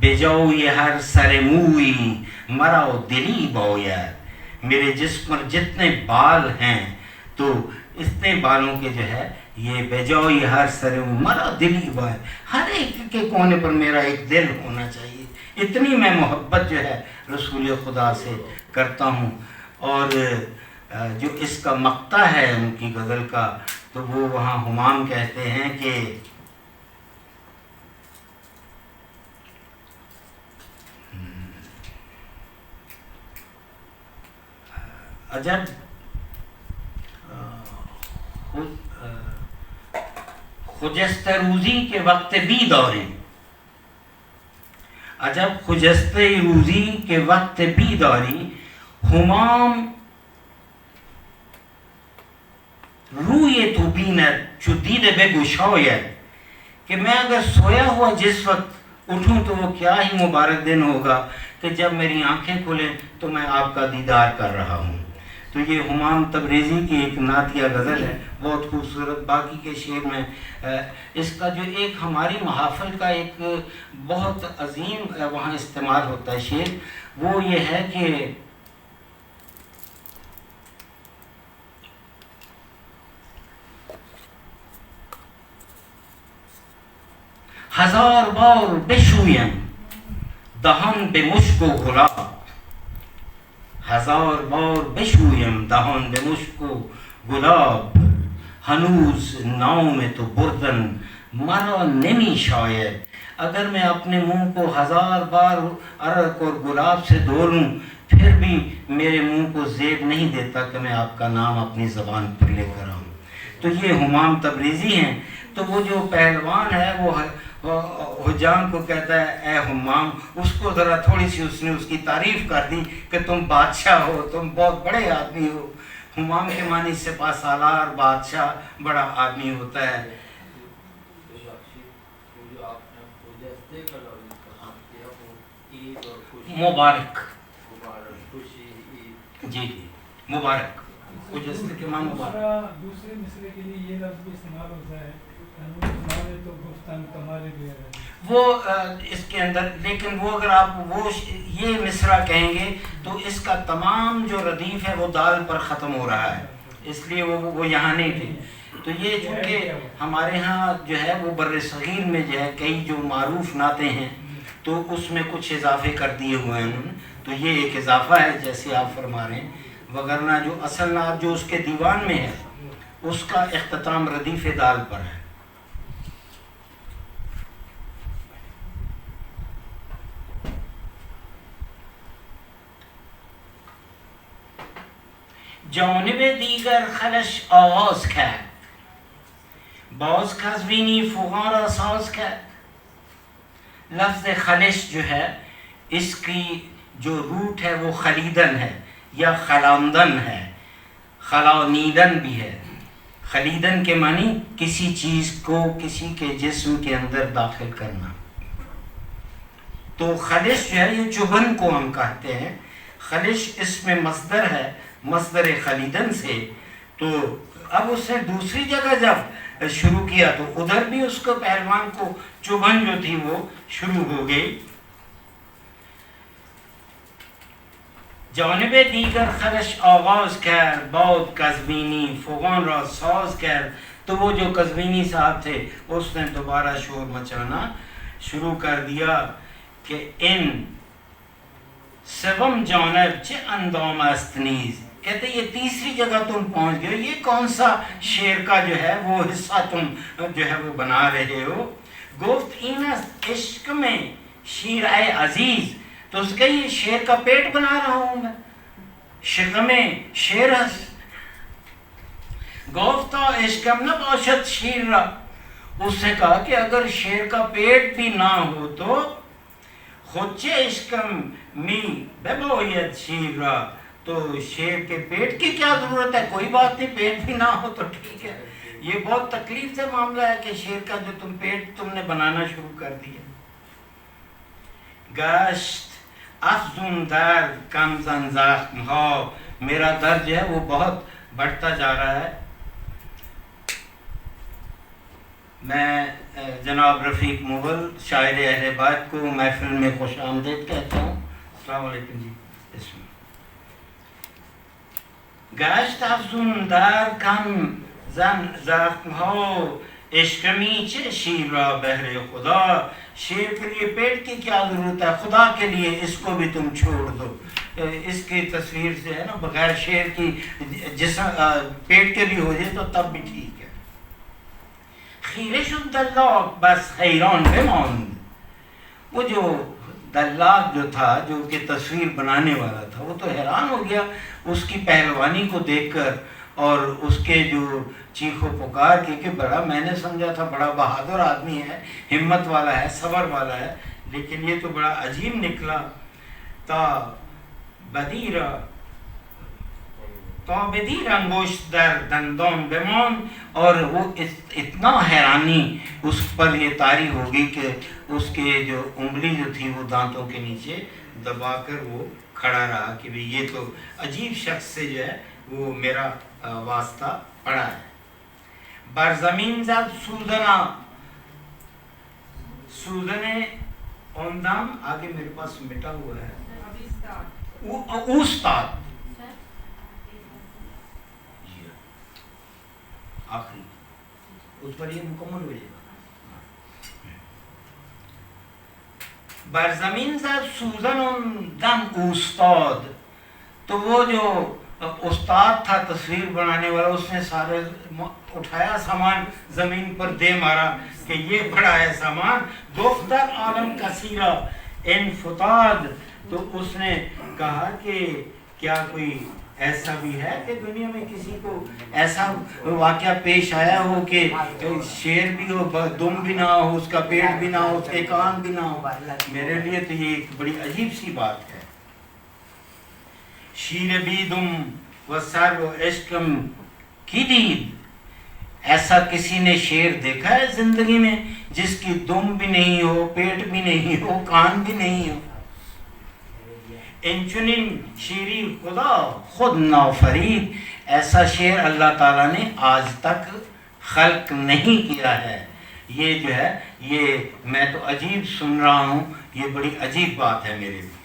بجاؤ یہ ہر سر موئی مراؤ دلی باید, میرے جسم پر جتنے بال ہیں تو اتنے بالوں کے جو ہے یہ بجاؤ یہ ہر سر مرا دلی باید, ہر ایک کے کونے پر میرا ایک دل ہونا چاہیے. اتنی میں محبت جو ہے رسول خدا سے کرتا ہوں. اور جو اس کا مقطع ہے ان کی غزل کا، تو وہ وہاں ہمام کہتے ہیں کہ عجب خجست روزی کے وقت بھی دوریں، عجب خجست روزی کے وقت بھی داری، ہمام روی تو بیند چو دید بگشاید. کہ میں اگر سویا ہوا جس وقت اٹھوں تو وہ کیا ہی مبارک دن ہوگا کہ جب میری آنکھیں کھلیں تو میں آپ کا دیدار کر رہا ہوں. تو یہ ہمام تبریزی کی ایک نعتیہ غزل ہے، بہت خوبصورت. باقی کے شعر میں اس کا جو ایک ہماری محافل کا ایک بہت عظیم وہاں استعمال ہوتا ہے شعر، وہ یہ ہے کہ ہزار بار بشویم دهان به مشک و گلاب، ہزار بار بشویم دهان به مشک و گلاب، ہنوز نام تو بردن مرا نمی شاید. اگر میں اپنے منہ کو ہزار بار عرق اور گلاب سے دھو لوں پھر بھی میرے منہ کو زیب نہیں دیتا کہ میں آپ کا نام اپنی زبان پر لے کر آؤں. تو یہ ہمام تبریزی ہیں. تو وہ جو پہلوان ہے وہ حجام کو کہتا ہے اے ہمام، اس کو ذرا تھوڑی سی اس نے اس کی تعریف کر دی کہ تم بادشاہ ہو، تم بہت بڑے آدمی ہو. ہمام کے معنی سپہ سالار، بادشاہ، بڑا آدمی ہوتا ہے. مبارک، جی جی مبارک، خجستے کے معنی مبارک. دوسرے مصرے کے لیے یہ لفظ بھی استعمال ہوتا ہے تو گفتن کمال بھی وہ اس کے اندر، لیکن وہ اگر آپ وہ یہ مصرع کہیں گے تو اس کا تمام جو ردیف ہے وہ دال پر ختم ہو رہا ہے، اس لیے وہ یہاں نہیں تھے. تو یہ چونکہ ہمارے ہاں جو ہے وہ بر صغیر میں جو ہے کئی جو معروف نعتیں ہیں تو اس میں کچھ اضافے کر دیے ہوئے ہیں انہوں نے. تو یہ ایک اضافہ ہے جیسے آپ فرما رہے ہیں، وگرنہ جو اصل نعت جو اس کے دیوان میں ہے اس کا اختتام ردیف دال پر ہے. جانب دیگر خلش آغاز کرد، باز قزوینی فغان را ساز کرد. لفظ خلش جو ہے اس کی جو روٹ ہے وہ خلیدن ہے یا خلاندن ہے، خلانیدن بھی ہے. خلیدن کے معنی کسی چیز کو کسی کے جسم کے اندر داخل کرنا. تو خلش جو ہے یہ چبھن کو ہم کہتے ہیں. خلش اس میں مصدر ہے، مصدر خلیدن سے. تو اب اس سے دوسری جگہ جب شروع کیا تو ادھر بھی اس کو پہلوان کو چبھن جو تھی وہ شروع ہو گئی. جانب دیگر خلش آغاز کرد، باد قزوینی فغان را ساز کرد. تو وہ جو قزوینی صاحب تھے اس نے دوبارہ شور مچانا شروع کر دیا کہ ان سوم جانب چه اندام است نیز. کہتے یہ تیسری جگہ تم پہنچ گئے، یہ کون سا شعر کا جو ہے وہ حصہ تم جو ہے وہ بنا رہے ہو. گفت این است عشق میں شیر اے عزیز. تو اس کا یہ شیر کا پیٹ بنا رہا ہوں میں، شکم شیر است. گفتا عشقم نباشد شیر را. اس نے کہا کہ اگر شیر کا پیٹ بھی نہ ہو تو خود چه عشقم می بباید شیر را. تو شیر کے پیٹ کی کیا ضرورت ہے، کوئی بات نہیں، پیٹ بھی نہ ہو تو ٹھیک ہے. یہ بہت تکلیف سے معاملہ ہے کہ شیر کا جو پیٹ تم نے بنانا شروع کر دیا. گشت افزون درد کم زن زخم ها. میرا درد جو ہے وہ بہت بڑھتا جا رہا ہے. میں جناب رفیق مغل شاعر اہل بیت کو محفل میں خوش آمدید کہتا ہوں. السلام علیکم جی. بسم اللہ. گشت افزون در کم زن زخم ها عشق میچے شیر را بہر خدا، شیر کے لیے پیٹ کی کیا ضرورت ہے، خدا کے لیے اس کو بھی تم چھوڑ دو. اس کی تصویر سے ہے نا، بغیر شیر کی جسم پیٹ کے بھی ہو جائے تو تب بھی ٹھیک ہے. خیره شد دلاک بس حیران بماند. وہ جو دلاک جو تھا، جو کہ تصویر بنانے والا تھا، وہ تو حیران ہو گیا اس کی پہلوانی کو دیکھ کر اور اس کے جو چیخ و پکار کی، کہ بڑا میں نے سمجھا تھا بڑا بہادر آدمی ہے، ہمت والا ہے، صبر والا ہے، لیکن یہ تو بڑا عجیب نکلا. تا بدیر انگشت در دندان بمان. اور وہ اتنا حیرانی اس پر یہ طاری ہوگی کہ اس کے جو انگلی جو تھی وہ دانتوں کے نیچے دبا کر وہ کھڑا رہا کہ بھی یہ تو عجیب شخص سے جو ہے وہ میرا واسطہ پڑا ہے. بر زمین زد سوزنا، سوزنے اوندم آگے میرے پاس مٹا ہوا ہے، اوستاد آخری اس پر یہ مکمل ہو جائے گا. بر زمین زد سوزن دم اوستاد. تو وہ جو استاد تھا تصویر بنانے والا، اس نے سارے اٹھایا سامان زمین پر دے مارا کہ یہ بڑا ہے سامان. دختر عالم کثیرہ انفتاد. تو اس نے کہا کہ کیا کوئی ایسا بھی ہے کہ دنیا میں کسی کو ایسا واقعہ پیش آیا ہو کہ شیر بھی ہو، دم بھی نہ ہو، اس کا پیٹ بھی نہ ہو، اس کے کان بھی نہ ہو. میرے لیے تو یہ ایک بڑی عجیب سی بات ہے. شیر بھی دم و سر و عشقم کی دید. ایسا کسی نے شیر دیکھا ہے زندگی میں جس کی دم بھی نہیں ہو، پیٹ بھی نہیں ہو، کان بھی نہیں ہو. انچنین شیری خدا خود نافرید. ایسا شیر اللہ تعالیٰ نے آج تک خلق نہیں کیا ہے. یہ جو ہے یہ میں تو عجیب سن رہا ہوں، یہ بڑی عجیب بات ہے میرے لیے.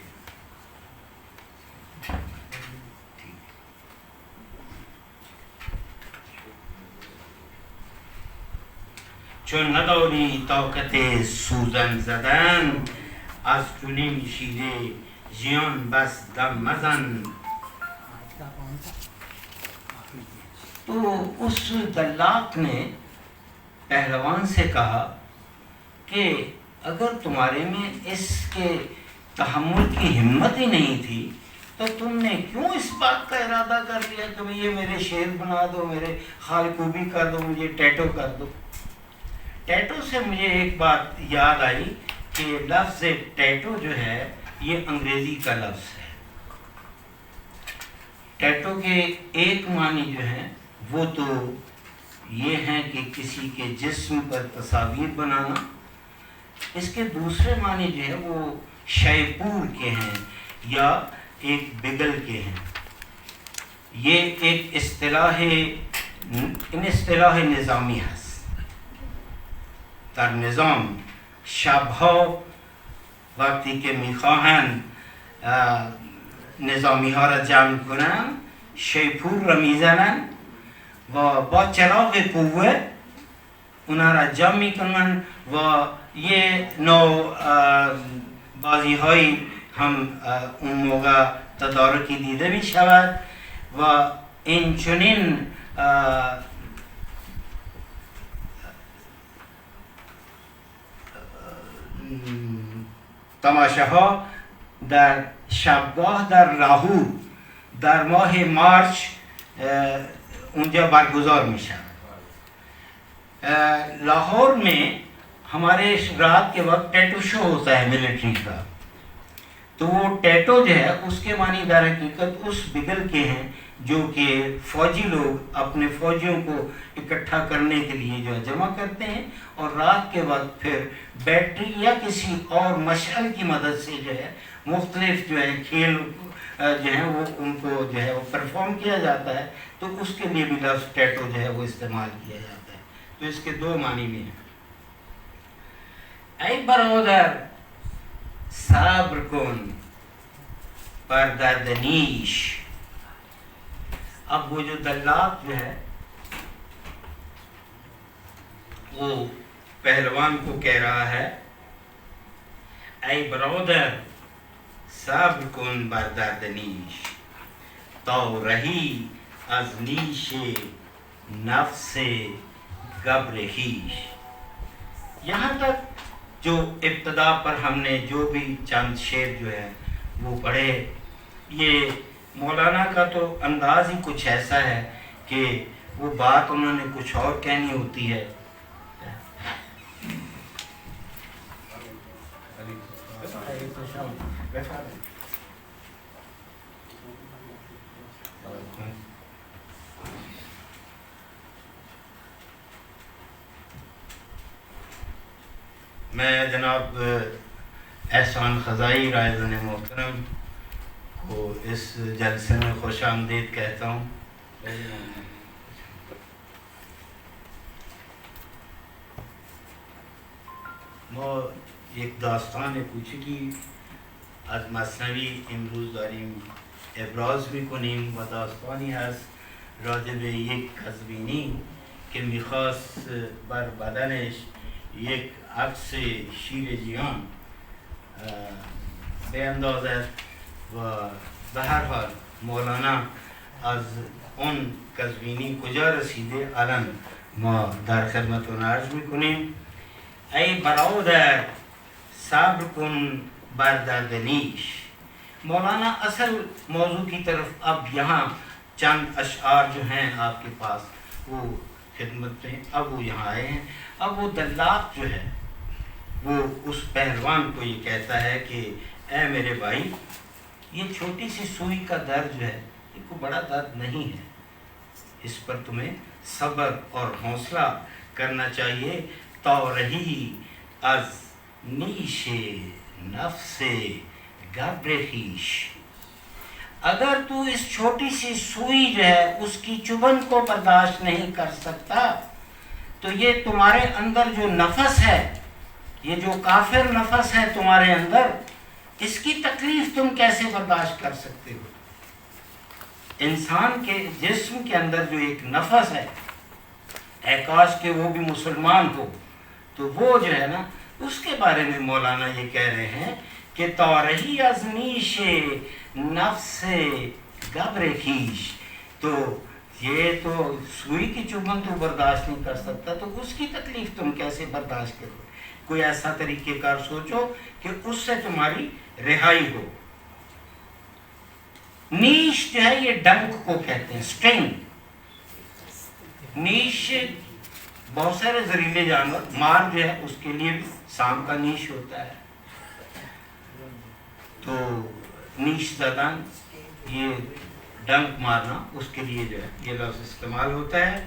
چون نداری طاقت سوزن زدن، از چنین شیره جیان بس دم مزن. تو اس دلاک نے پہلوان سے کہا کہ اگر تمہارے میں اس کے تحمل کی ہمت ہی نہیں تھی تو تم نے کیوں اس بات کا ارادہ کر لیا کہ یہ میرے شیر بنا دو، میرے خال کو بھی کر دو، مجھے ٹیٹو کر دو. ٹیٹو سے مجھے ایک بات یاد آئی کہ لفظ ٹیٹو جو ہے یہ انگریزی کا لفظ ہے. ٹیٹو کے ایک معنی جو ہیں وہ تو یہ ہیں کہ کسی کے جسم پر تصاویر بنانا. اس کے دوسرے معنی جو ہے وہ شیپور کے ہیں یا ایک بگل کے ہیں. یہ ایک اصطلاح نظامی هست. در نظام شبها وقتی که میخواهند نظامی ها را جمع کنند شیپور را میزنند و با چراغ قوه اونا را جمع میکنند و یه نوع بازی های هم اون موقع تدارکی دیده میشود و این چنین تماشاها در شبگاه در لاهور در ماه مارچ اونجا برگزار می شود. لاہور میں ہمارے رات کے وقت ٹیٹو شو ہوتا ہے ملٹری کا. تو وہ ٹیٹو جو ہے اس کے معنی در حقیقت اس بگل کے ہیں جو کہ فوجی لوگ اپنے فوجیوں کو اکٹھا کرنے کے لیے جو ہے جمع کرتے ہیں اور رات کے وقت پھر بیٹری یا کسی اور مشعل کی مدد سے جو ہے مختلف جو ہے کھیل جو ہے وہ ان کو جو ہے وہ پرفارم کیا جاتا ہے. تو اس کے لیے بھی لفظ ٹیٹو جو ہے وہ استعمال کیا جاتا ہے. تو اس کے دو معنی میں ہیں. ای برادر صبر کن بر درد نیش. اب وہ جو دلاک جو ہے وہ پہلوان کو کہہ رہا ہے ای برادر صبر کن بر درد نیش تا رہی از نیش نفس گبر خویش. یہاں تک جو ابتدا پر ہم نے جو بھی چند شعر جو ہے وہ پڑھے، یہ مولانا کا تو انداز ہی کچھ ایسا ہے کہ وہ بات انہوں نے کچھ اور کہنی ہوتی ہے. میں جناب احسان خزائی رائزن محترم کو اس جلسے میں خوش آمدید کہتا ہوں. ما یک داستان کوچکی از مثنوی امروز داریم ابراز میکنیم و داستانی هست راجع به یک قزوینی که میخواست بر بدنش یک عکس شیر جیان بیندازد و به هر حال مولانا از اون قزوینی کجا رسیده الان ما در خدمتتون عرض میکنیم. ای برادر صبر کن بر درد نیش. مولانا اصل موضوع کی طرف اب یہاں چند اشعار جو ہیں آپ کے پاس وہ خدمت میں اب وہ یہاں آئے ہیں. اب وہ دلاق جو ہے وہ اس پہلوان کو یہ کہتا ہے کہ اے میرے بھائی، یہ چھوٹی سی سوئی کا درد جو ہے یہ کوئی بڑا درد نہیں ہے، اس پر تمہیں صبر اور حوصلہ کرنا چاہیے. تو رہی از نیش نفس گبر خویش. اگر تو اس چھوٹی سی سوئی جو ہے اس کی چبھن کو برداشت نہیں کر سکتا تو یہ تمہارے اندر جو نفس ہے، یہ جو کافر نفس ہے تمہارے اندر، اس کی تکلیف تم کیسے برداشت کر سکتے ہو؟ انسان کے جسم کے اندر جو ایک نفس ہے، اے کاش کہ وہ بھی مسلمان ہو، تو وہ جو ہے نا اس کے بارے میں مولانا یہ کہہ رہے ہیں کہ تارہی از نیش نفس گبر خویش. تو یہ تو سوئی کی چبھن تو برداشت نہیں کر سکتا تو اس کی تکلیف تم کیسے برداشت کرو؟ کوئی ایسا طریقہ کار سوچو کہ اس سے تمہاری رہائی ہو. نیش جو ہے یہ ڈنک کو کہتے ہیں، سٹرنگ. نیش بہت سارے زہریلے جانور، مار جو ہے اس کے لیے بھی سانپ کا نیش ہوتا ہے. تو نیش زدن یہ ڈنک مارنا، اس کے لیے جو ہے یہ لفظ استعمال ہوتا ہے.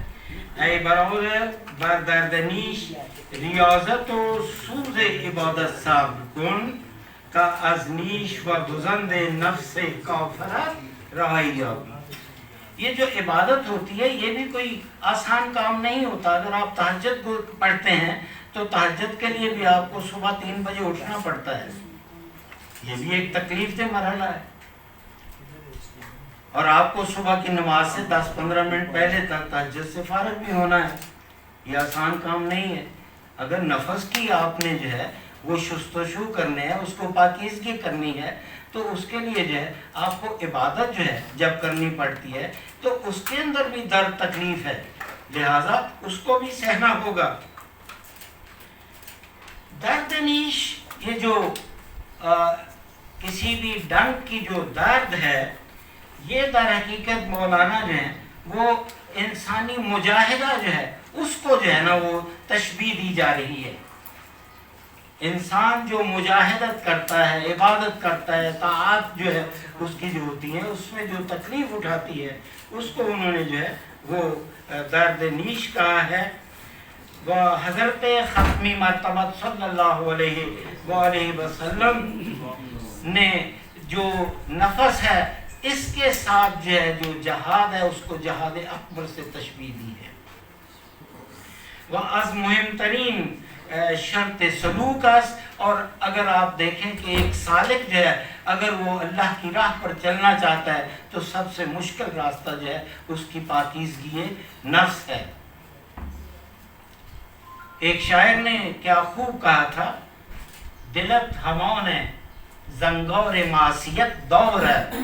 اے برادر بر درد نیش ریاضت و سوز عبادت صبر کن کا از نیش و گزند نفس کافرت رہائی یابی. یہ جو عبادت ہوتی ہے یہ بھی کوئی آسان کام نہیں ہوتا. اگر آپ تہجد پڑھتے ہیں تو تہجد کے لیے بھی آپ کو صبح 3 بجے اٹھنا پڑتا ہے. یہ بھی ایک تکلیف دہ مرحلہ ہے. اور آپ کو صبح کی نماز سے 10-15 منٹ پہلے تک تہجد سے فارغ بھی ہونا ہے. یہ آسان کام نہیں ہے. اگر نفس کی آپ نے جو ہے وہ شستشو کرنے ہے، اس کو پاکیزگی کرنی ہے، تو اس کے لیے جو ہے آپ کو عبادت جو ہے جب کرنی پڑتی ہے تو اس کے اندر بھی درد تکلیف ہے، لہذا اس کو بھی سہنا ہوگا. درد نیش یہ جو کسی بھی ڈنک کی جو درد ہے، یہ در حقیقت مولانا جو ہے وہ انسانی مجاہدہ جو ہے اس کو جو ہے نا وہ تشبیہ دی جا رہی ہے. انسان جو مجاہدت کرتا ہے، عبادت کرتا ہے، طاعات جو ہے اس کی جو ہوتی ہیں اس میں جو تکلیف اٹھاتی ہے اس کو انہوں نے جو ہے وہ درد نیش کہا ہے. وہ حضرت ختمی مرتبہ صلی اللہ علیہ وآلہ وسلم نے جو نفس ہے اس کے ساتھ جو ہے جو جہاد ہے اس کو جہاد اکبر سے تشبیہ دی ہے. وہ از مہم ترین شرط سلوک است. اور اگر آپ دیکھیں کہ ایک سالک جو ہے اگر وہ اللہ کی راہ پر چلنا چاہتا ہے تو سب سے مشکل راستہ جو ہے اس کی پاکیزگی نفس ہے. ایک شاعر نے کیا خوب کہا تھا، دلت ہمان زنگار معصیت دارد،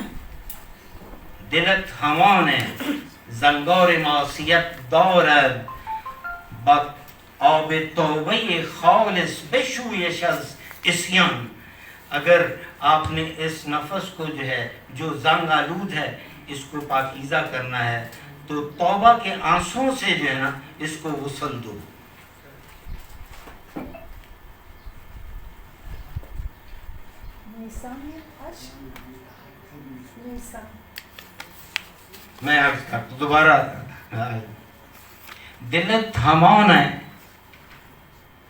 دلت ہمان زنگار معصیت دارد، با آب توبه خالص بشویش از عصیان. اگر آپ نے اس نفس کو جو ہے جو زنگ آلود ہے اس کو پاکیزہ کرنا ہے تو توبہ کے آنسوں سے جو ہے نا اس کو غسل دو. میں عرض کرتا دوبارہ، دلت ہمان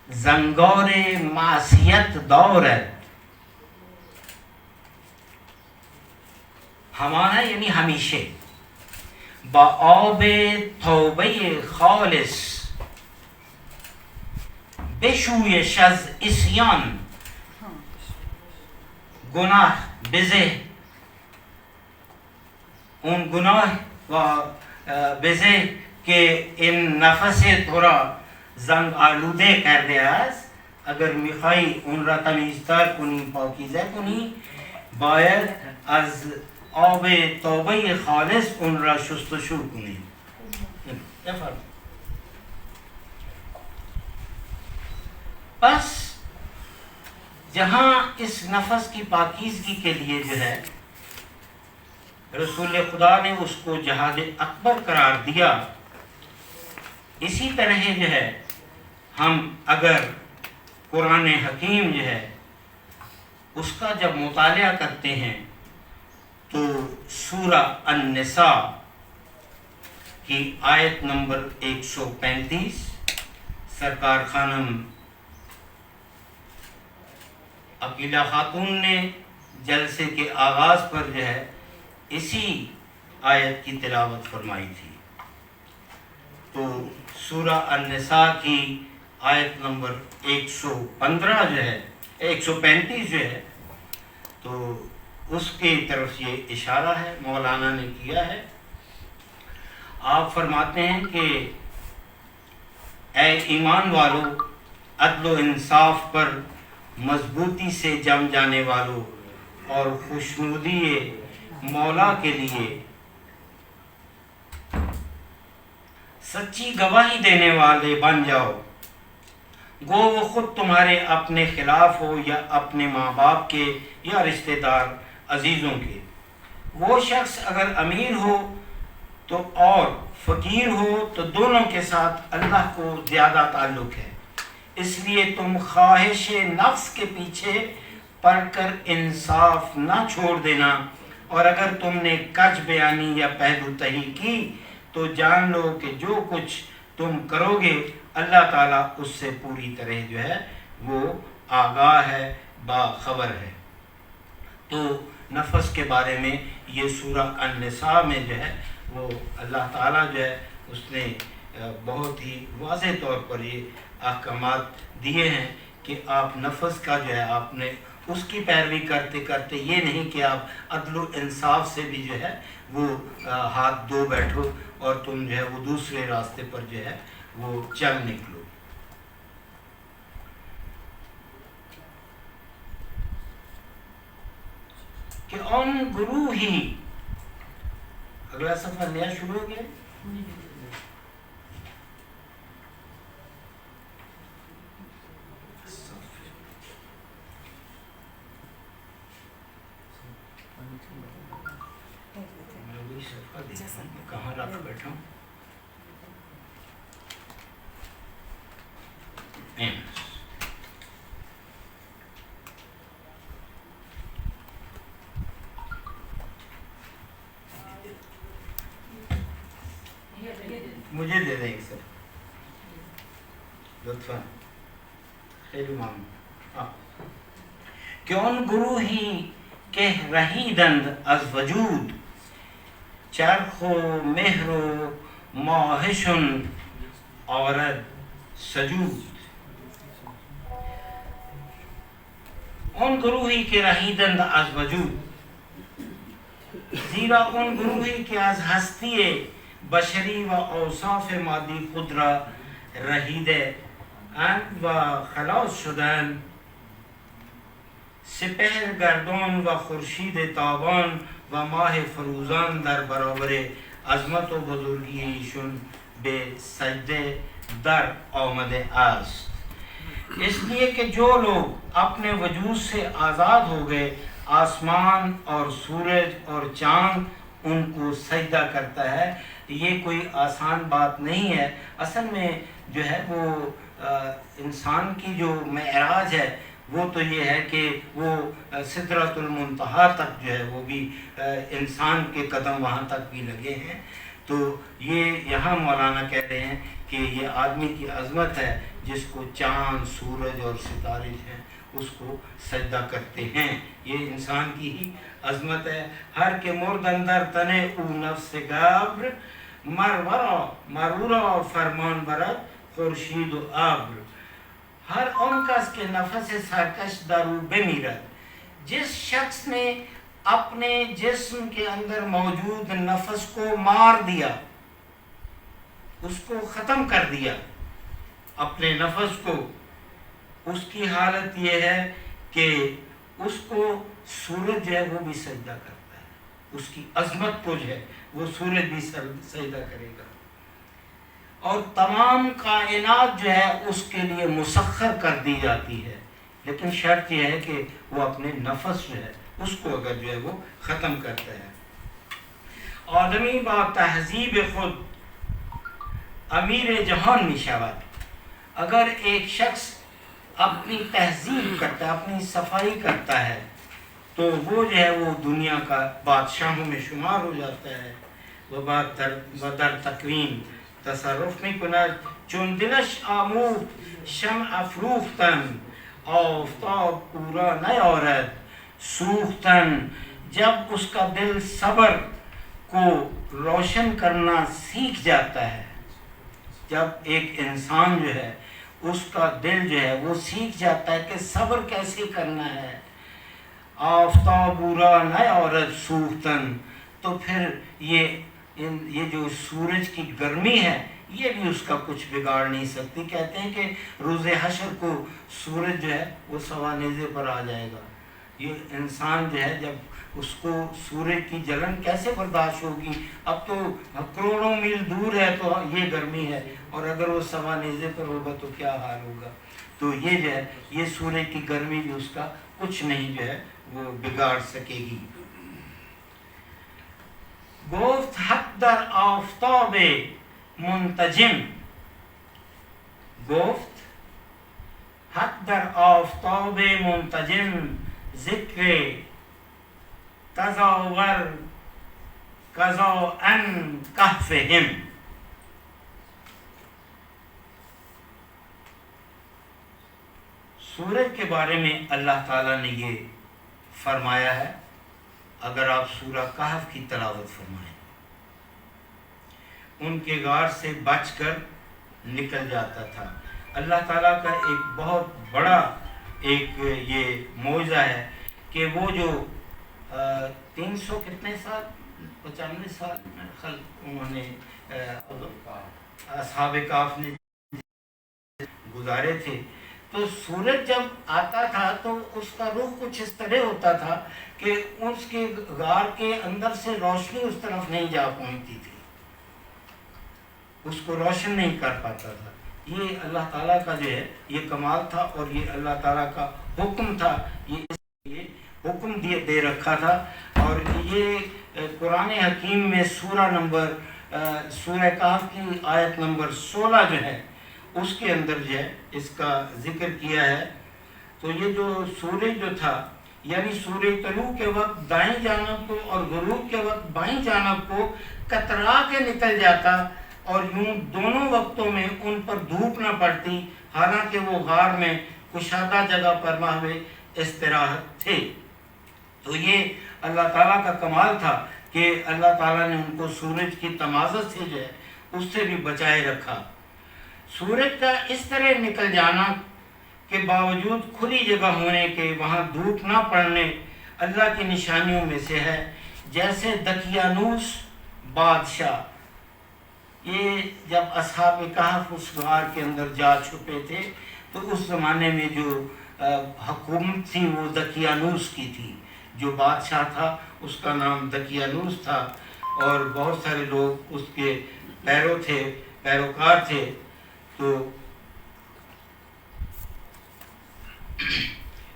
زنگار معصیت دارد، ہمانا یعنی ہمیشہ، با آب توبه خالص بشویش از عصیان، گناه بزه، اون گناه و بزه که این نفس تو را زنگ آلوده کرده است، اگر میخوای اون را تمیزتر کنی پاکیزه کنی باید از آب توبه خالص اون را شستشو کنی. بس جہاں اس نفس کی پاکیزگی کے لیے جو ہے رسول خدا نے اس کو جہاد اکبر قرار دیا، اسی طرح جو ہے ہم اگر قرآن حکیم جو ہے اس کا جب مطالعہ کرتے ہیں تو سورہ النساء کی آیت نمبر 135 سرکار خانم عقیلہ خاتون نے جلسے کے آغاز پر جو ہے اسی آیت کی تلاوت فرمائی تھی. تو سورہ النساء کی آیت نمبر 115 جو ہے 135 جو ہے تو اس کی طرف یہ اشارہ ہے مولانا نے کیا ہے. آپ فرماتے ہیں کہ اے ایمان والو، عدل و انصاف پر مضبوطی سے جم جانے والوں اور خوشنودی مولا کے لیے سچی گواہی دینے والے بن جاؤ، گو وہ خود تمہارے اپنے خلاف ہو یا اپنے ماں باپ کے یا رشتہ دار عزیزوں کے. وہ شخص اگر امیر ہو تو اور فقیر ہو تو دونوں کے ساتھ اللہ کو زیادہ تعلق ہے، اس لیے تم خواہش نفس کے پیچھے پڑ کر انصاف نہ چھوڑ دینا، اور اگر تم نے کج بیانی یا پہلو تہی کی تو جان لو کہ جو کچھ تم کرو گے اللہ تعالیٰ اس سے پوری طرح جو ہے وہ آگاہ ہے، باخبر ہے. تو نفس کے بارے میں یہ سورہ النساء میں جو ہے وہ اللہ تعالیٰ جو ہے اس نے بہت ہی واضح طور پر یہ احکامات دیے ہیں کہ آپ نفس کا جو ہے آپ نے اس کی پیروی کرتے کرتے یہ نہیں کہ آپ عدل و انصاف سے بھی جو ہے وہ ہاتھ دھو بیٹھو اور تم جو ہے وہ دوسرے راستے پر جو ہے وہ چل نکلو. کہ ان گروہ ہی اگلا صفحہ نیا شروع ہو گیا. کہاں رکھ بیٹھا ہوں. مجھے دے دیں گے سر لطفاً خیلی مانگ. کیون گروہی کہ رہیدند از وجود، چرخ و مہر و ماہشن عورد سجود. ان گروہی کے رہیدند از وجود، زیرا ان گروہی کے از ہستی بشری و اوصاف مادی خود را رہیده و خلاص شدند. سپهر گردان و خورشید تابان و ماه فروزان در برابر عظمت و بزرگی ایشون به سجده در آمده است. اس لیے کہ جو لوگ اپنے وجود سے آزاد ہو گئے، آسمان اور سورج اور چاند ان کو سجدہ کرتا ہے. یہ کوئی آسان بات نہیں ہے. اصل میں جو ہے وہ انسان کی جو معراج ہے وہ تو یہ ہے کہ وہ سدرۃ المنتہا تک جو ہے وہ بھی انسان کے قدم وہاں تک بھی لگے ہیں. تو یہ یہاں مولانا کہہ رہے ہیں کہ یہ آدمی کی عظمت ہے جس کو چاند، سورج اور ستارے ہیں اس کو سجدہ کرتے ہیں. یہ انسان کی ہی عظمت ہے. ہر کے مرد اندر تنے او نفس گابر، مرورا مرورا فرمان برد خورشید و ابر. ہر ان کس کے نفس سرکش درو بمیرد. جس شخص نے اپنے جسم کے اندر موجود نفس کو مار دیا، اس کو ختم کر دیا، اپنے نفس کو، اس کی حالت یہ ہے کہ اس کو سورج جو ہے وہ بھی سجدہ کرتا ہے. اس کی عظمت کو جو ہے وہ سورج بھی سجدہ کرے گا. اور تمام کائنات جو ہے اس کے لیے مسخر کر دی جاتی ہے، لیکن شرط یہ ہے کہ وہ اپنے نفس جو ہے اس کو اگر جو ہے وہ ختم کرتا ہے. آدمی با تہذیب خود امیر جہان می شود. اگر ایک شخص اپنی تہذیب کرتا ہے، اپنی صفائی کرتا ہے، تو وہ جو ہے وہ دنیا کا بادشاہوں میں شمار ہو جاتا ہے. و در تکوین تصرف می کند چون دلش آموخت شمع افروختن آفتاب پورا نیارد سوختن. جب اس کا دل صبر کو روشن کرنا سیکھ جاتا ہے، جب ایک انسان جو ہے اس کا دل جو ہے وہ سیکھ جاتا ہے کہ صبر کیسے کرنا ہے، آفتاب پورا نیارد سوختن، تو پھر یہ جو سورج کی گرمی ہے یہ بھی اس کا کچھ بگاڑ نہیں سکتی. کہتے ہیں کہ روز حشر کو سورج جو ہے وہ سوا نیزے پر آ جائے گا. یہ انسان جو ہے جب اس کو سورج کی جلن کیسے برداشت ہوگی؟ اب تو کروڑوں میل دور ہے تو یہ گرمی ہے، اور اگر وہ سوا نیزے پر ہوگا تو کیا حال ہوگا. تو یہ جو ہے یہ سورج کی گرمی بھی اس کا کچھ نہیں جو ہے وہ بگاڑ سکے گی. گفت حق در آفتاب منتجم. گفت حق در آفتاب منتجم ذکر تزاور قضا ان کهفهم. سورج کے بارے میں اللہ تعالیٰ نے یہ فرمایا ہے. اگر آپ سورہ کہف کی تلاوت فرمائیں، ان کے غار سے بچ کر نکل جاتا تھا. اللہ تعالیٰ کا ایک بہت بڑا ایک یہ معجزہ ہے کہ وہ جو 300 کتنے سال 95 سال انہوں نے اصحاب کہف نے گزارے تھے. تو سورج جب آتا تھا تو اس کا رخ کچھ اس طرح ہوتا تھا کہ اس کے غار کے اندر سے روشنی اس طرف نہیں جا پہنچتی تھی، اس کو روشن نہیں کر پاتا تھا. یہ اللہ تعالیٰ کا جو ہے یہ کمال تھا، اور یہ اللہ تعالیٰ کا حکم تھا. یہ حکم دے رکھا تھا. اور یہ قرآن حکیم میں سورہ کہف کی آیت نمبر 16 جو ہے اس کے اندر جو ہے اس کا ذکر کیا ہے. تو یہ جو سورج جو تھا، یعنی سورج طلوع کے وقت دائیں جانب کو اور غروب کے وقت بائیں جانب کو کترا کے نکل جاتا، اور یوں دونوں وقتوں میں ان پر دھوپ نہ پڑتی، حالانکہ وہ غار میں کشادہ جگہ پر محو استراحت تھے. تو یہ اللہ تعالیٰ کا کمال تھا کہ اللہ تعالیٰ نے ان کو سورج کی تمازت سے جو ہے اس سے بھی بچائے رکھا. سورج کا اس طرح نکل جانا کے باوجود کھلی جگہ ہونے کے وہاں دھوپ نہ پڑنے اللہ کی نشانیوں میں سے ہے. جیسے دقیانوس بادشاہ، یہ جب اصحاب کہف اس غار کے اندر جا چھپے تھے تو اس زمانے میں جو حکومت تھی وہ دقیانوس کی تھی. جو بادشاہ تھا اس کا نام دقیانوس تھا اور بہت سارے لوگ اس کے پیروکار تھے. تو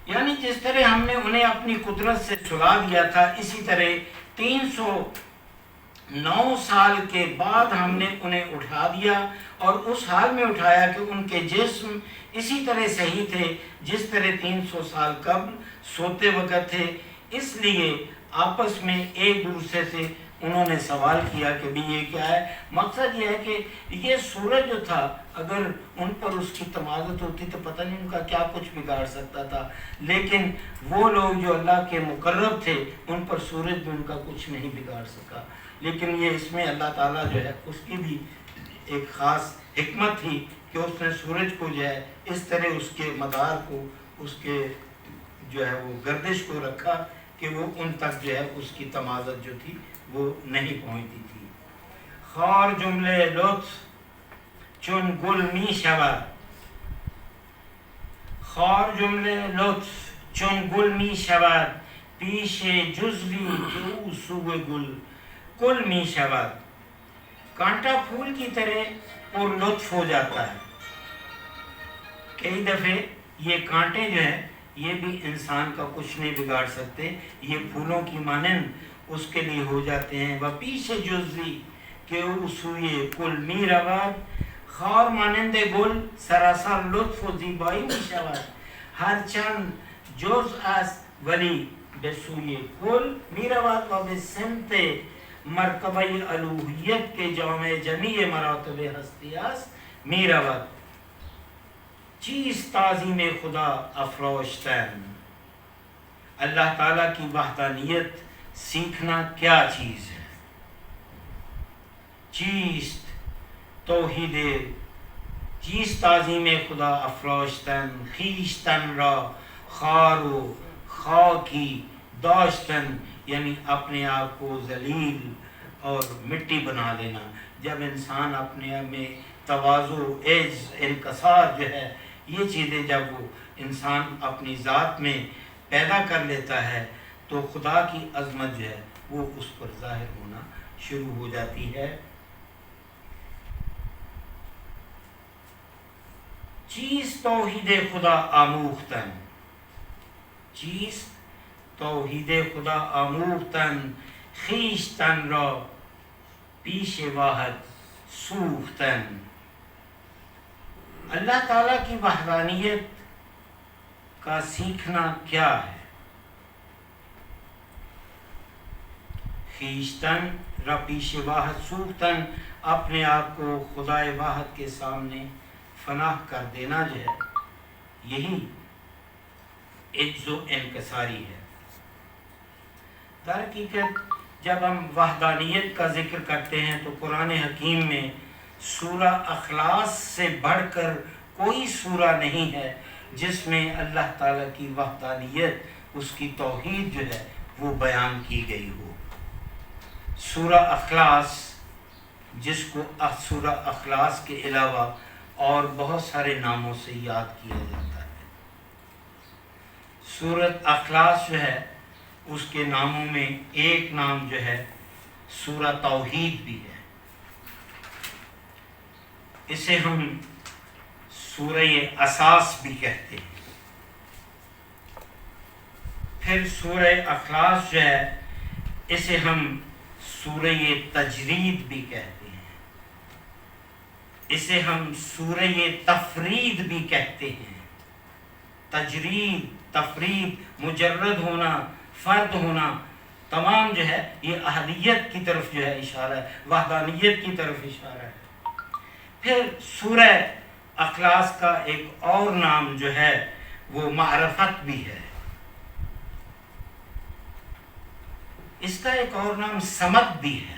یعنی جس طرح ہم نے انہیں اپنی قدرت سے سلا دیا تھا اسی طرح 309 سال کے بعد ہم نے انہیں اٹھا دیا اور اس حال میں اٹھایا کہ ان کے جسم اسی طرح صحیح تھے جس طرح 300 سال قبل سوتے وقت تھے. اس لیے آپس میں ایک دوسرے سے انہوں نے سوال کیا کہ بھی یہ کیا ہے. مقصد یہ ہے کہ یہ سورج جو تھا اگر ان پر اس کی تمازت ہوتی تو پتہ نہیں ان کا کیا کچھ بگاڑ سکتا تھا، لیکن وہ لوگ جو اللہ کے مقرب تھے ان پر سورج بھی ان کا کچھ نہیں بگاڑ سکا. لیکن یہ اس میں اللہ تعالیٰ جو ہے اس کی بھی ایک خاص حکمت تھی کہ اس نے سورج کو جو ہے اس طرح اس کے مدار کو اس کے جو ہے وہ گردش کو رکھا کہ وہ ان تک جو ہے اس کی تمازت جو تھی وہ نہیں پہنچتی تھی. خار جملے لطف چون گل می شود، خار جمله لطف چون گل می شود، پیش جزوی که او سوی گل می شود. کانٹا پھول کی طرح پر لطف ہو جاتا ہے. کئی دفعے یہ کانٹے جو ہیں یہ بھی انسان کا کچھ نہیں بگاڑ سکتے، یہ پھولوں کی مانند اس کے لیے ہو جاتے ہیں. و پیش جزوی که او سوی گل می رود، خار مانند گل سراسر لطف و زیبایی می شود. هرچند جز است ولی به سوی گل می رود و به سمت مرتبه الوهیت که جامع جمیع مراتب هستی است می رود. چیست تعظیم خدا افراشتن؟ اللہ تعالیٰ کی وحدانیت سیکھنا کیا چیز ہے؟ چیست توحید، چیست تعظیم خدا افراشتن، خیشتن را خار و خاکی داشتن، یعنی اپنے آپ کو ذلیل اور مٹی بنا دینا. جب انسان اپنے آپ میں تواضع، عجز، انکسار جو ہے یہ چیزیں جب وہ انسان اپنی ذات میں پیدا کر لیتا ہے تو خدا کی عظمت جو ہے وہ اس پر ظاہر ہونا شروع ہو جاتی ہے. چیز توحید خدا آموختن، چیز توحید خدا آموختن، خیشتن را پیش واحد سوختن. اللہ تعالیٰ کی وحدانیت کا سیکھنا کیا ہے؟ خیشتن را پیش واحد سوختن، اپنے آپ کو خدائے واحد کے سامنے فناہ کر دینا جو ہے یہی عجز و انکساری ہے. در حقیقت جب ہم وحدانیت کا ذکر کرتے ہیں تو قرآن حکیم میں سورہ اخلاص سے بڑھ کر کوئی سورہ نہیں ہے جس میں اللہ تعالیٰ کی وحدانیت، اس کی توحید جو ہے وہ بیان کی گئی ہو. سورہ اخلاص جس کو سورہ اخلاص کے علاوہ اور بہت سارے ناموں سے یاد کیا جاتا ہے. سورۃ اخلاص جو ہے اس کے ناموں میں ایک نام جو ہے سورہ توحید بھی ہے. اسے ہم سورہ اساس بھی کہتے ہیں. پھر سورہ اخلاص جو ہے اسے ہم سورہ تجرید بھی کہتے ہیں. اسے ہم سورہ تفرید بھی کہتے ہیں. تجرید، تفرید، مجرد ہونا، فرد ہونا، تمام جو ہے یہ احدیت کی طرف جو ہے اشارہ ہے، وحدانیت کی طرف اشارہ ہے. پھر سورہ اخلاص کا ایک اور نام جو ہے وہ معرفت بھی ہے. اس کا ایک اور نام صمد بھی ہے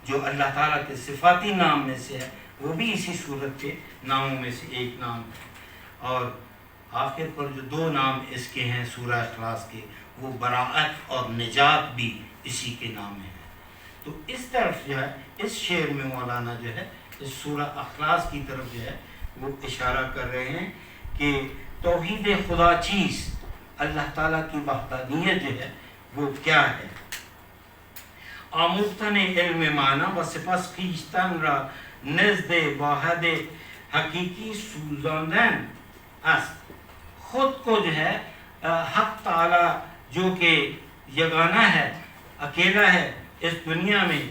جو اللہ تعالیٰ کے صفاتی نام میں سے ہے، وہ بھی اسی صورت کے ناموں میں سے ایک نام ہے. اور آخر پر جو دو نام اس کے ہیں سورہ اخلاص کے وہ براءت اور نجات بھی اسی کے نام ہیں. تو اس طرف جو ہے اس شعر میں مولانا جو ہے اس سورہ اخلاص کی طرف جو ہے وہ اشارہ کر رہے ہیں کہ توحید خدا چیز، اللہ تعالیٰ کی وحدانیت جو ہے وہ کیا ہے. آموختن علم معنی و سپس خویشتن را نزد واحد حقیقی سوزاندن است. خود کو جو ہے حق تعالی جو کہ یگانہ ہے، اکیلا ہے اس دنیا میں،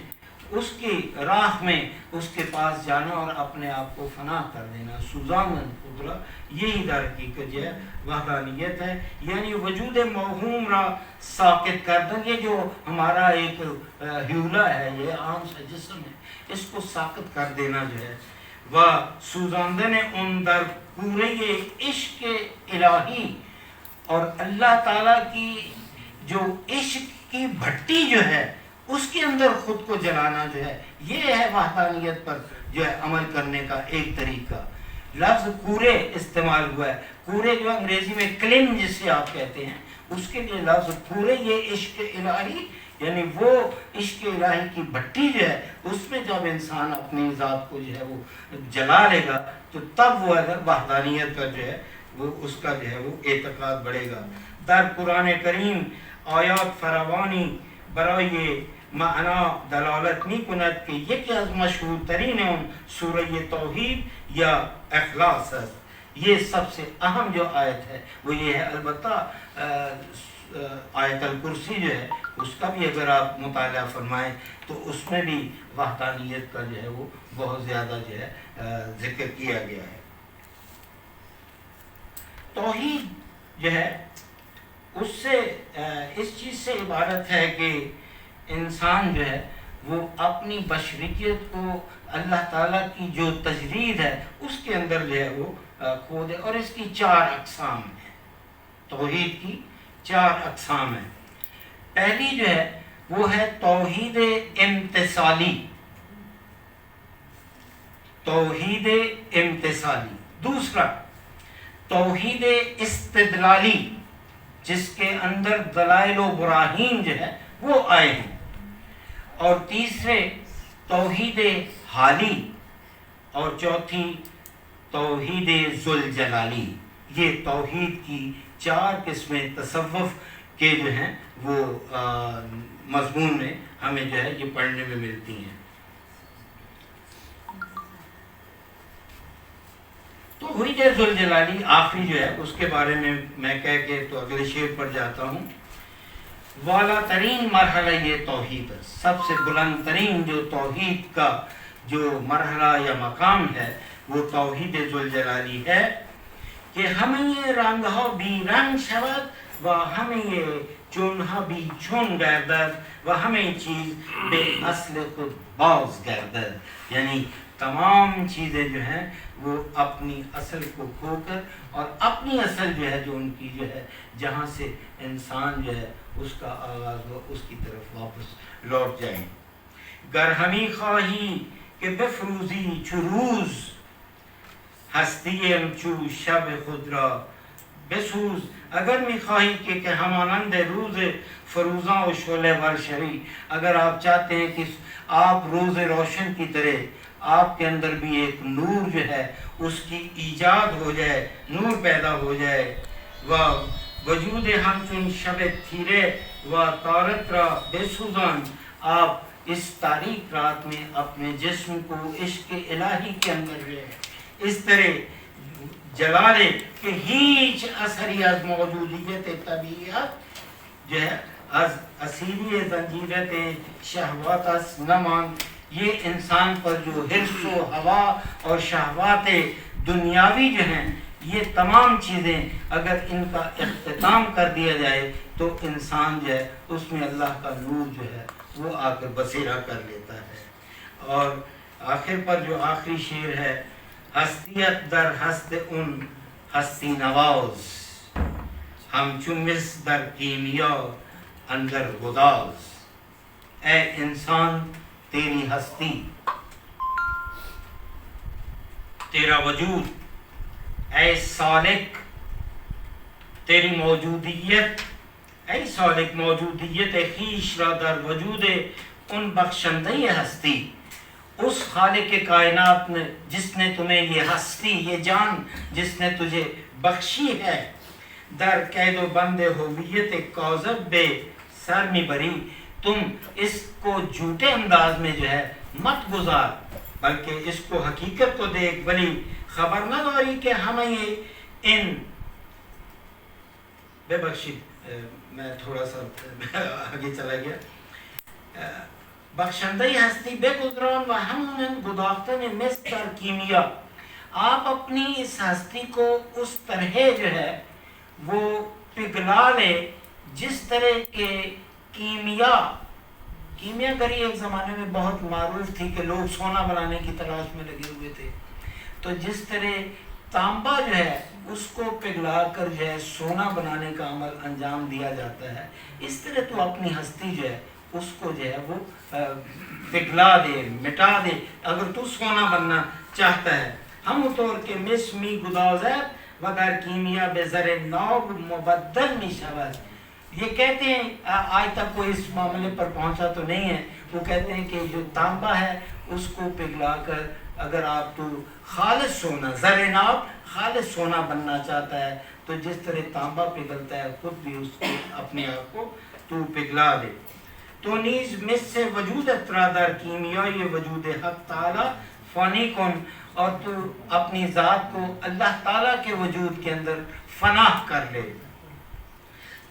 اس کی راہ میں اس کے پاس جانا اور اپنے آپ کو فنا کر دینا. سوزاندن قدرت یہی در حقیقت جو ہے وحدانیت ہے، یعنی وجود موہوم را ساقط کردن. یہ جو ہمارا ایک ہیولا ہے، یہ عام سا جسم ہے، اس کو ساقط کر دینا جو ہے. و سوزاندن ان در پورے عشق الہی، اور اللہ تعالیٰ کی جو عشق کی بھٹی جو ہے اس کے اندر خود کو جلانا جو ہے، یہ ہے وحدانیت پر جو ہے عمل کرنے کا ایک طریقہ. لفظ کورے استعمال ہوا ہے. کورے جو انگریزی میں کلیم جسے آپ کہتے ہیں، اس کے لیے لفظ کورے یہ عشق الہی، یعنی وہ عشق الہی کی بھٹی جو ہے اس میں جب انسان اپنی ذات کو جو ہے وہ جلا لے گا تو تب وہ وحدانیت کا جو ہے وہ اس کا جو ہے وہ اعتقاد بڑھے گا. در قرآن کریم آیات فراوانی برای معنا دلالت می کند که یکی از مشهورترین اون سوره توحید یا اخلاص است. یہ سب سے اہم جو آیت ہے وہ یہ ہے. البتہ آیت الکرسی جو ہے اس کا بھی اگر آپ مطالعہ فرمائیں تو اس میں بھی وحدانیت کا جو ہے وہ بہت زیادہ جو ہے ذکر کیا گیا ہے. توحید جو ہے اس سے اس چیز سے عبارت ہے کہ انسان جو ہے وہ اپنی بشریت کو اللہ تعالیٰ کی جو تجرید ہے اس کے اندر جو ہے وہ کھو دے. اور اس کی 4 اقسام ہیں. توحید کی 4 اقسام ہیں. پہلی جو ہے وہ ہے توحید امتثالی. توحید امتثالی. دوسرا توحید استدلالی، جس کے اندر دلائل و براہین جو ہے وہ آئے ہیں. اور تیسرے توحید حالی، اور چوتھی توحید ذوالجلالی. یہ توحید کی 4 قسمیں تصوف کے جو ہیں وہ مضمون میں ہمیں جو ہے یہ پڑھنے میں ملتی ہیں. توحید ذوالجلالی آخری جو ہے اس کے بارے میں کہہ کے تو اگلے شعر پر جاتا ہوں. والا ترین مرحلہ یہ توحید، سب سے بلند ترین جو توحید کا جو مرحلہ یا مقام ہے وہ توحید ذوالجلالی ہے کہ ہمیں یہ رنگ ہا بھی رنگ شود و ہمیں یہ چون ہا بھی چون گردد و ہمیں چیز بے اصل خود باز گردد. یعنی تمام چیزیں جو ہیں وہ اپنی اصل کو کھو کر اور اپنی اصل جو ہے جو ان کی جو ہے جہاں سے انسان جو ہے اس کا آغاز ہو اس کی طرف واپس لوٹ جائیں. گر ہمی خواہی کہ بفروزی چو روز ہستیم چو شب خود را بسوز. اگر میخواہی کہ ہمانند روز فروزاں و شعلہ ور شوی، اگر آپ چاہتے ہیں کہ آپ روز روشن کی طرح آپ کے اندر بھی ایک نور جو ہے اس کی ایجاد ہو جائے، نور پیدا ہو جائے. و وجود ہمچون شب تھیرے و تارک را بے سوزان، آپ اس تاریک رات میں اپنے جسم کو عشق الہی کے اندر جو ہے اس طرح جلا لے کہ ہیچ اثری از موجودیت طبیعت جو ہے از اسیری زنجیرت شہوات اس نمان. یہ انسان پر جو حرص و ہوا اور شہوات دنیاوی جو ہیں یہ تمام چیزیں اگر ان کا اختتام کر دیا جائے تو انسان جو ہے اس میں اللہ کا نور جو ہے وہ آ کر بسیرا کر لیتا ہے. اور آخر پر جو آخری شعر ہے، ہستیت در ہست ان ہستی نواز، ہم چمس در کیمیا اندر گداز. اے انسان تیری ہستی، تیرا وجود، اے سالک تیری موجودیت، اے سالک موجودیت خیش را در وجود ان بخشندہ ہستی، اس خالق کائنات نے جس نے تمہیں یہ ہستی، یہ جان جس نے تجھے بخشی ہے، در قید و بند ہویت کوذب بے سرمی بری، تم اس کو جھوٹے انداز میں جو ہے مت گزار، بلکہ اس کو حقیقت کو دیکھ، ولی خبر نہ داری کہ ہمیں یہ ان بے بخشی میں تھوڑا سا آگے چلا گیا، بخشندہ ہستی بے گزران و ہم گداختن مستر کیمیا، آپ اپنی اس ہستی کو اس طرح جو ہے وہ پگھلا لے جس طرح کے کیمیا گری ایک زمانے میں بہت معروف تھی کہ لوگ سونا بنانے کی تلاش میں لگے ہوئے تھے، تو جس طرح تانبا جو ہے اس کو پگھلا کر جو ہے سونا بنانے کا عمل انجام دیا جاتا ہے، اس طرح تو اپنی ہستی جو ہے اس کو جو ہے وہ پگھلا دے، مٹا دے اگر تو سونا بننا چاہتا ہے۔ ہم طور کے مس می گدازر و در کیمیا بے زر ناب مبدل می شود، یہ کہتے ہیں آج تک کوئی اس معاملے پر پہنچا تو نہیں ہے، وہ کہتے ہیں کہ جو تانبا ہے اس کو پگھلا کر اگر آپ تو خالص سونا، زر ناب خالص سونا بننا چاہتا ہے تو جس طرح تانبا پگھلتا ہے خود بھی اس کو اپنے آپ کو تو پگھلا دے۔ تو نیز مس سے وجود اترا در کیمیائی وجود حق تعالی فانی کن، اور تو اپنی ذات کو اللہ تعالیٰ کے وجود کے اندر فنا کر لے،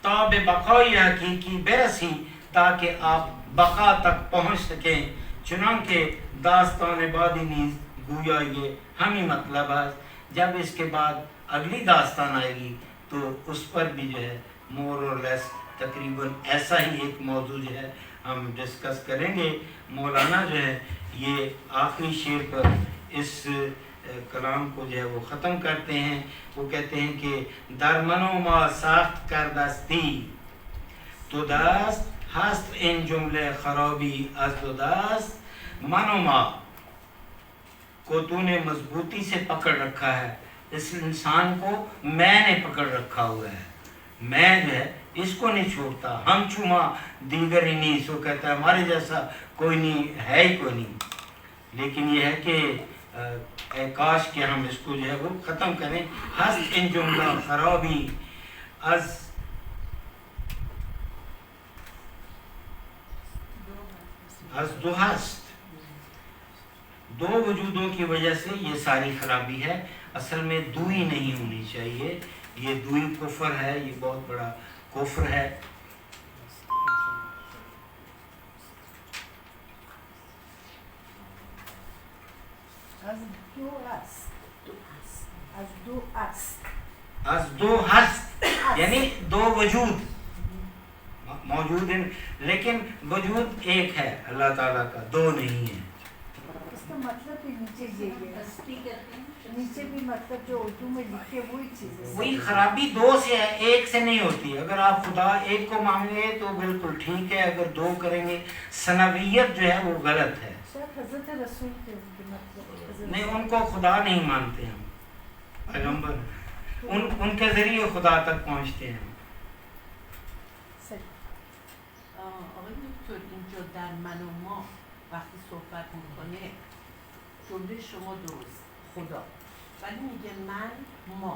تا بے بقائی حقیقی برسی، تاکہ آپ بقا تک پہنچ سکیں، چنانکہ داستان بعدی نیز گویا یہ ہمیں مطلب ہے، جب اس کے بعد اگلی داستان آئے گی تو اس پر بھی جو ہے مور اور لیس تقریباً ایسا ہی ایک موضوع جو ہے ہم ڈسکس کریں گے۔ مولانا جو ہے یہ آخری شعر پر اس کلام کو جو ہے وہ ختم کرتے ہیں، وہ کہتے ہیں کہ در منو ما ساخت کردستی تو دست ہست ان جملے خرابی از تو دست، منو ما کو تو نے مضبوطی سے پکڑ رکھا ہے، اس انسان کو میں نے پکڑ رکھا ہوا ہے، میں جو ہے اس کو نہیں چھوڑتا، ہم چوما دیگر ہی نہیں، سو کہتا ہے ہمارے جیسا کوئی نہیں ہے ہی کوئی نہیں، لیکن یہ ہے کہ اے کاش کہ ہم اس کو جو ہے وہ ختم کریں۔ ہست ان جملہ خرابی از دو ہست، دو وجودوں کی وجہ سے یہ ساری خرابی ہے، اصل میں دوئی نہیں ہونی چاہیے، یہ دوئی کفر ہے، یہ بہت بڑا کفر ہے۔ از دو ہست یعنی دو وجود موجود ہیں، لیکن وجود ایک ہے اللہ تعالیٰ کا، دو نہیں ہے۔ اس کا مطلب بھی نیچے بھی مطلب جو اردو میں لکھے وہی چیز ہے، وہی خرابی دو سے ہے، ایک سے نہیں ہوتی۔ اگر آپ خدا ایک کو مانگیں گے تو بالکل ٹھیک ہے، اگر دو کریں گے ثنویت جو ہے وہ غلط ہے۔ شاید حضرت رسول کے مطلب نہیں، ان کو خدا نہیں مانتے ہم، پیغمبر ان کے ذریعے خدا تک پہنچتے ہیں۔ آقای دکتر اینجا در من و ما وقتی صحبت میکنه جمله شما درست خدا، ولی میگه من ما،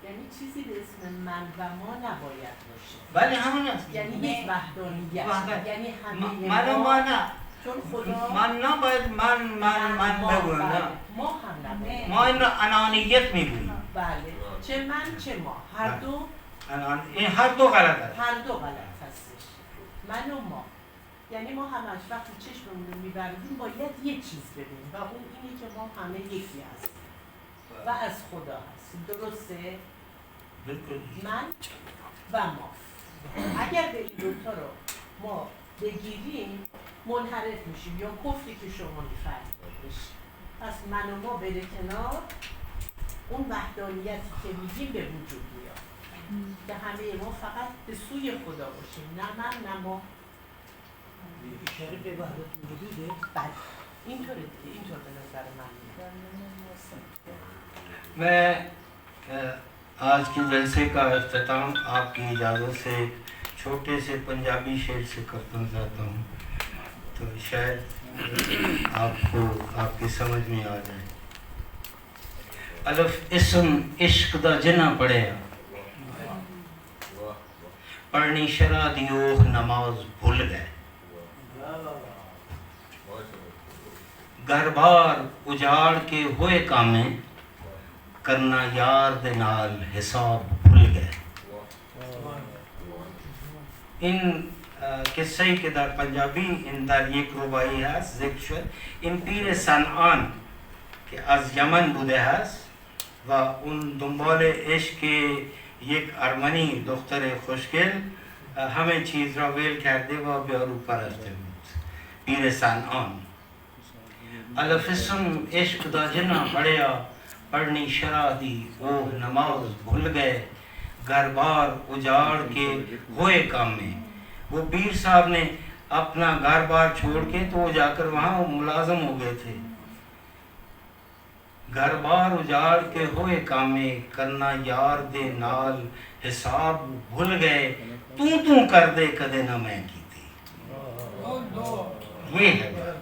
یعنی چیزی به اسم من و ما نباید باشه، ولی همون است، یعنی یک وحدانیت، یعنی همه من و ما نه، چون خدا من نباید من بگویم، نه. ما هم نباید، ما این را انانیت میگوییم، بله، چه من چه ما، هر دو این هر دو غلط است. هر دو غلط هستش. من و ما یعنی ما همش وقتی چشممون رو می‌بندیم باید یک چیز ببینیم و اون اینه که ما همه یکی هستیم و از خدا هستیم، درسته؟ بالکل من و ما اگر به این دوتا رو ما بگیریم منحرف میشیم یا کفری که شما می‌فرمایید بشیم. پس من و ما بره کنار، اون وحدانیتی که میگیم به وجود میاد که همه ما فقط به سوی خدا باشیم، نه من نه ما. اشاره به وحدت وجوده؟ بله اینطوره دیگه، اینطور به نظر من میاد. میں آج کے جلسے کا اختتام آپ کی اجازت سے چھوٹے سے پنجابی شعر سے کرنا چاہتا ہوں۔ تو شاید آپ کو آپ کی سمجھ میں آ جائے. الف اسم عشق دا جنہ پڑھیا پڑھنی شرع دی اوہ نماز بھول گئے. گھر بار اجاڑ کے ہوئے کامے کرنا یار دے نال حساب بھول گئے. ان قصے کے در پنجابی ان در یک ربائی هست ذکر شد. این پیر صنعان که از یمن بوده هست و اون دنبال عشق یک ارمنی دختر خوشگل همه چیز را ول کرده و بیارو پرسته بود. پیر صنعان الف اسم عشق دا جنہ پڑھیا پڑھنی شرع دی وہ نماز بھول گئے. گھر بار اجاڑ کے ہوئے کام میں. وہ پیر صاحب نے اپنا گھر بار چھوڑ کے تو وہ جا کر وہاں ملازم ہو گئے تھے. گھر بار اجاڑ کے ہوئے کام میں کرنا یار دے نال حساب بھول گئے. تو کر دے کدے نہ میں کی تھی. یہ ہے بات.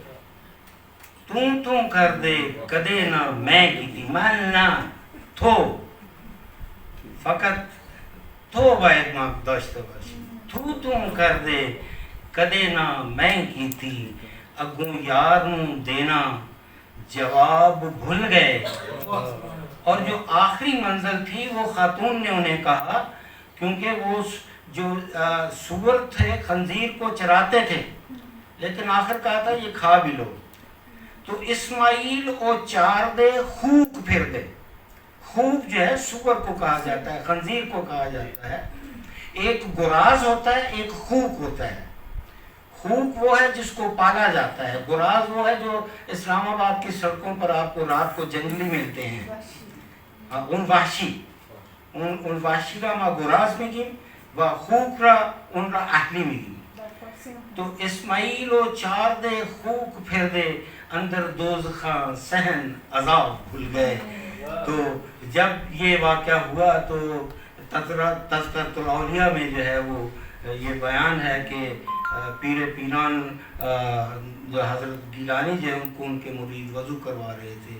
تو کر دے کدے نہ میں کی تھی. من نہ تو فقط تو باید ما داشته باشی. تو کر دے کدے نہ میں کی تھی. اگوں یار نو دینا جواب بھول گئے. اور جو آخری منزل تھی وہ خاتون نے انہیں کہا کیونکہ وہ جو سور تھے خنزیر کو چراتے تھے لیکن آخر کہا تھا یہ کھا بھی لو. تو اسماعیل او چار دے خوک پھر دے. خوک جو ہے سور کو کہا جاتا ہے, خنزیر کو کہا جاتا ہے. ایک گراز ہوتا ہے, ایک خوک ہوتا ہے. خوک وہ ہے جس کو پالا جاتا ہے. گراز وہ ہے جو اسلام آباد کی سڑکوں پر آپ کو رات کو جنگلی ملتے ہیں. ان وحشی را ما گراز میگیم و خوک را اون را اهلی میگیم. تو اسماعیل و چار دے خوک پھر دے اندر دوزخاں سہن عذاب بھول گئے. تو جب یہ واقعہ ہوا تو تذکرۃ الاولیاء میں جو ہے وہ یہ بیان ہے کہ پیر پیران جو حضرت گیلانی جو ہے ان کو ان کے مرید وضو کروا رہے تھے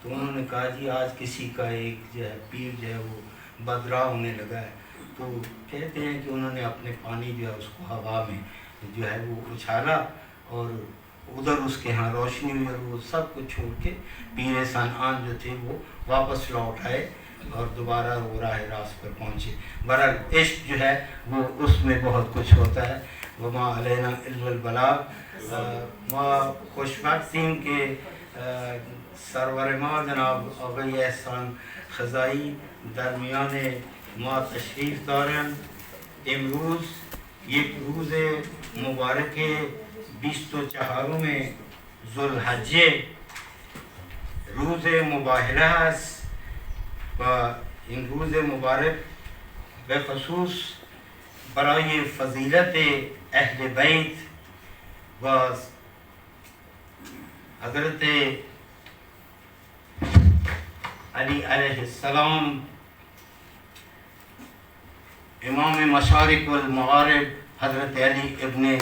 تو انہوں نے کہا جی آج کسی کا ایک جو ہے پیر جو ہے وہ بدراہ ہونے لگا ہے. تو کہتے ہیں کہ انہوں نے اپنے پانی جو ہے اس کو ہوا میں جو ہے وہ اچھالا اور ادھر اس کے ہاں روشنی ہوئی اور وہ سب کچھ چھوڑ کے پیر صنعان جو تھے وہ واپس لوٹ آئے اور دوبارہ وہ راہ راست پر پہنچے. بہرحال عشق جو ہے وہ اس میں بہت کچھ ہوتا ہے. وما علینا الا البلاغ. ما خوشبختیم کہ سرور ما جناب آقای احسان خزائی درمیان ما تشریف دارن. امروز یک روز مبارک 24 ذوالحجه روز مباهله است و این روز مبارک به خصوص برای فضیلت اهل بیت و حضرت علی علیہ السلام امام مشارق والمغارب حضرت علی ابن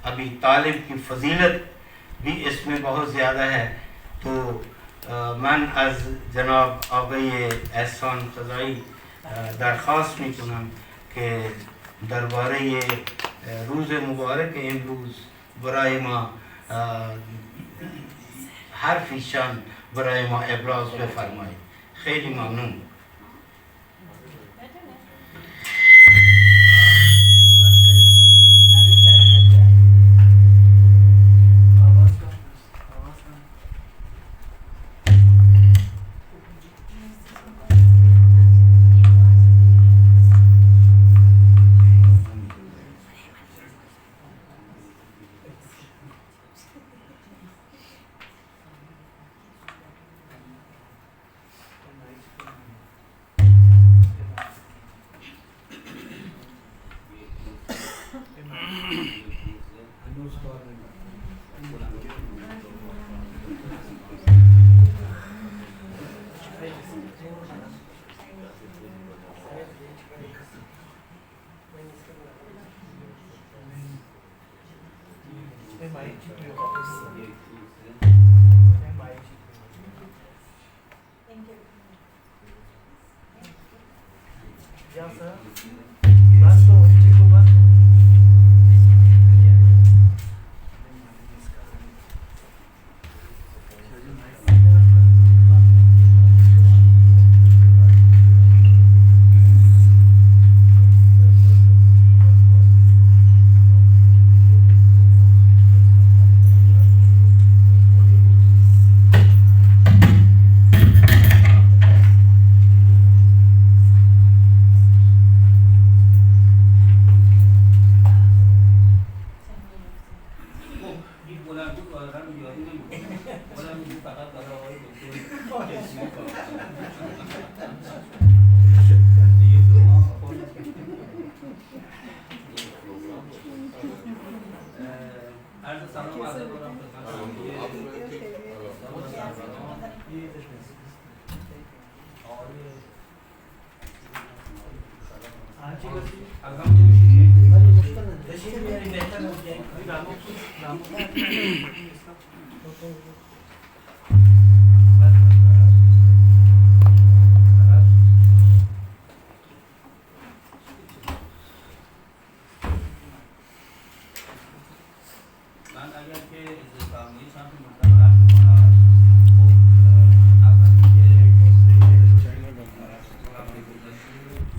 ابی طالب کی فضیلت بھی اس میں بہت زیادہ ہے. تو من از جناب آقای احسان خزائی درخواست میکنم که درباره روز مبارک امروز برای ما حرفیشان برای ما ابراز بفرمایید. خیلی ممنون.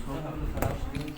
خراب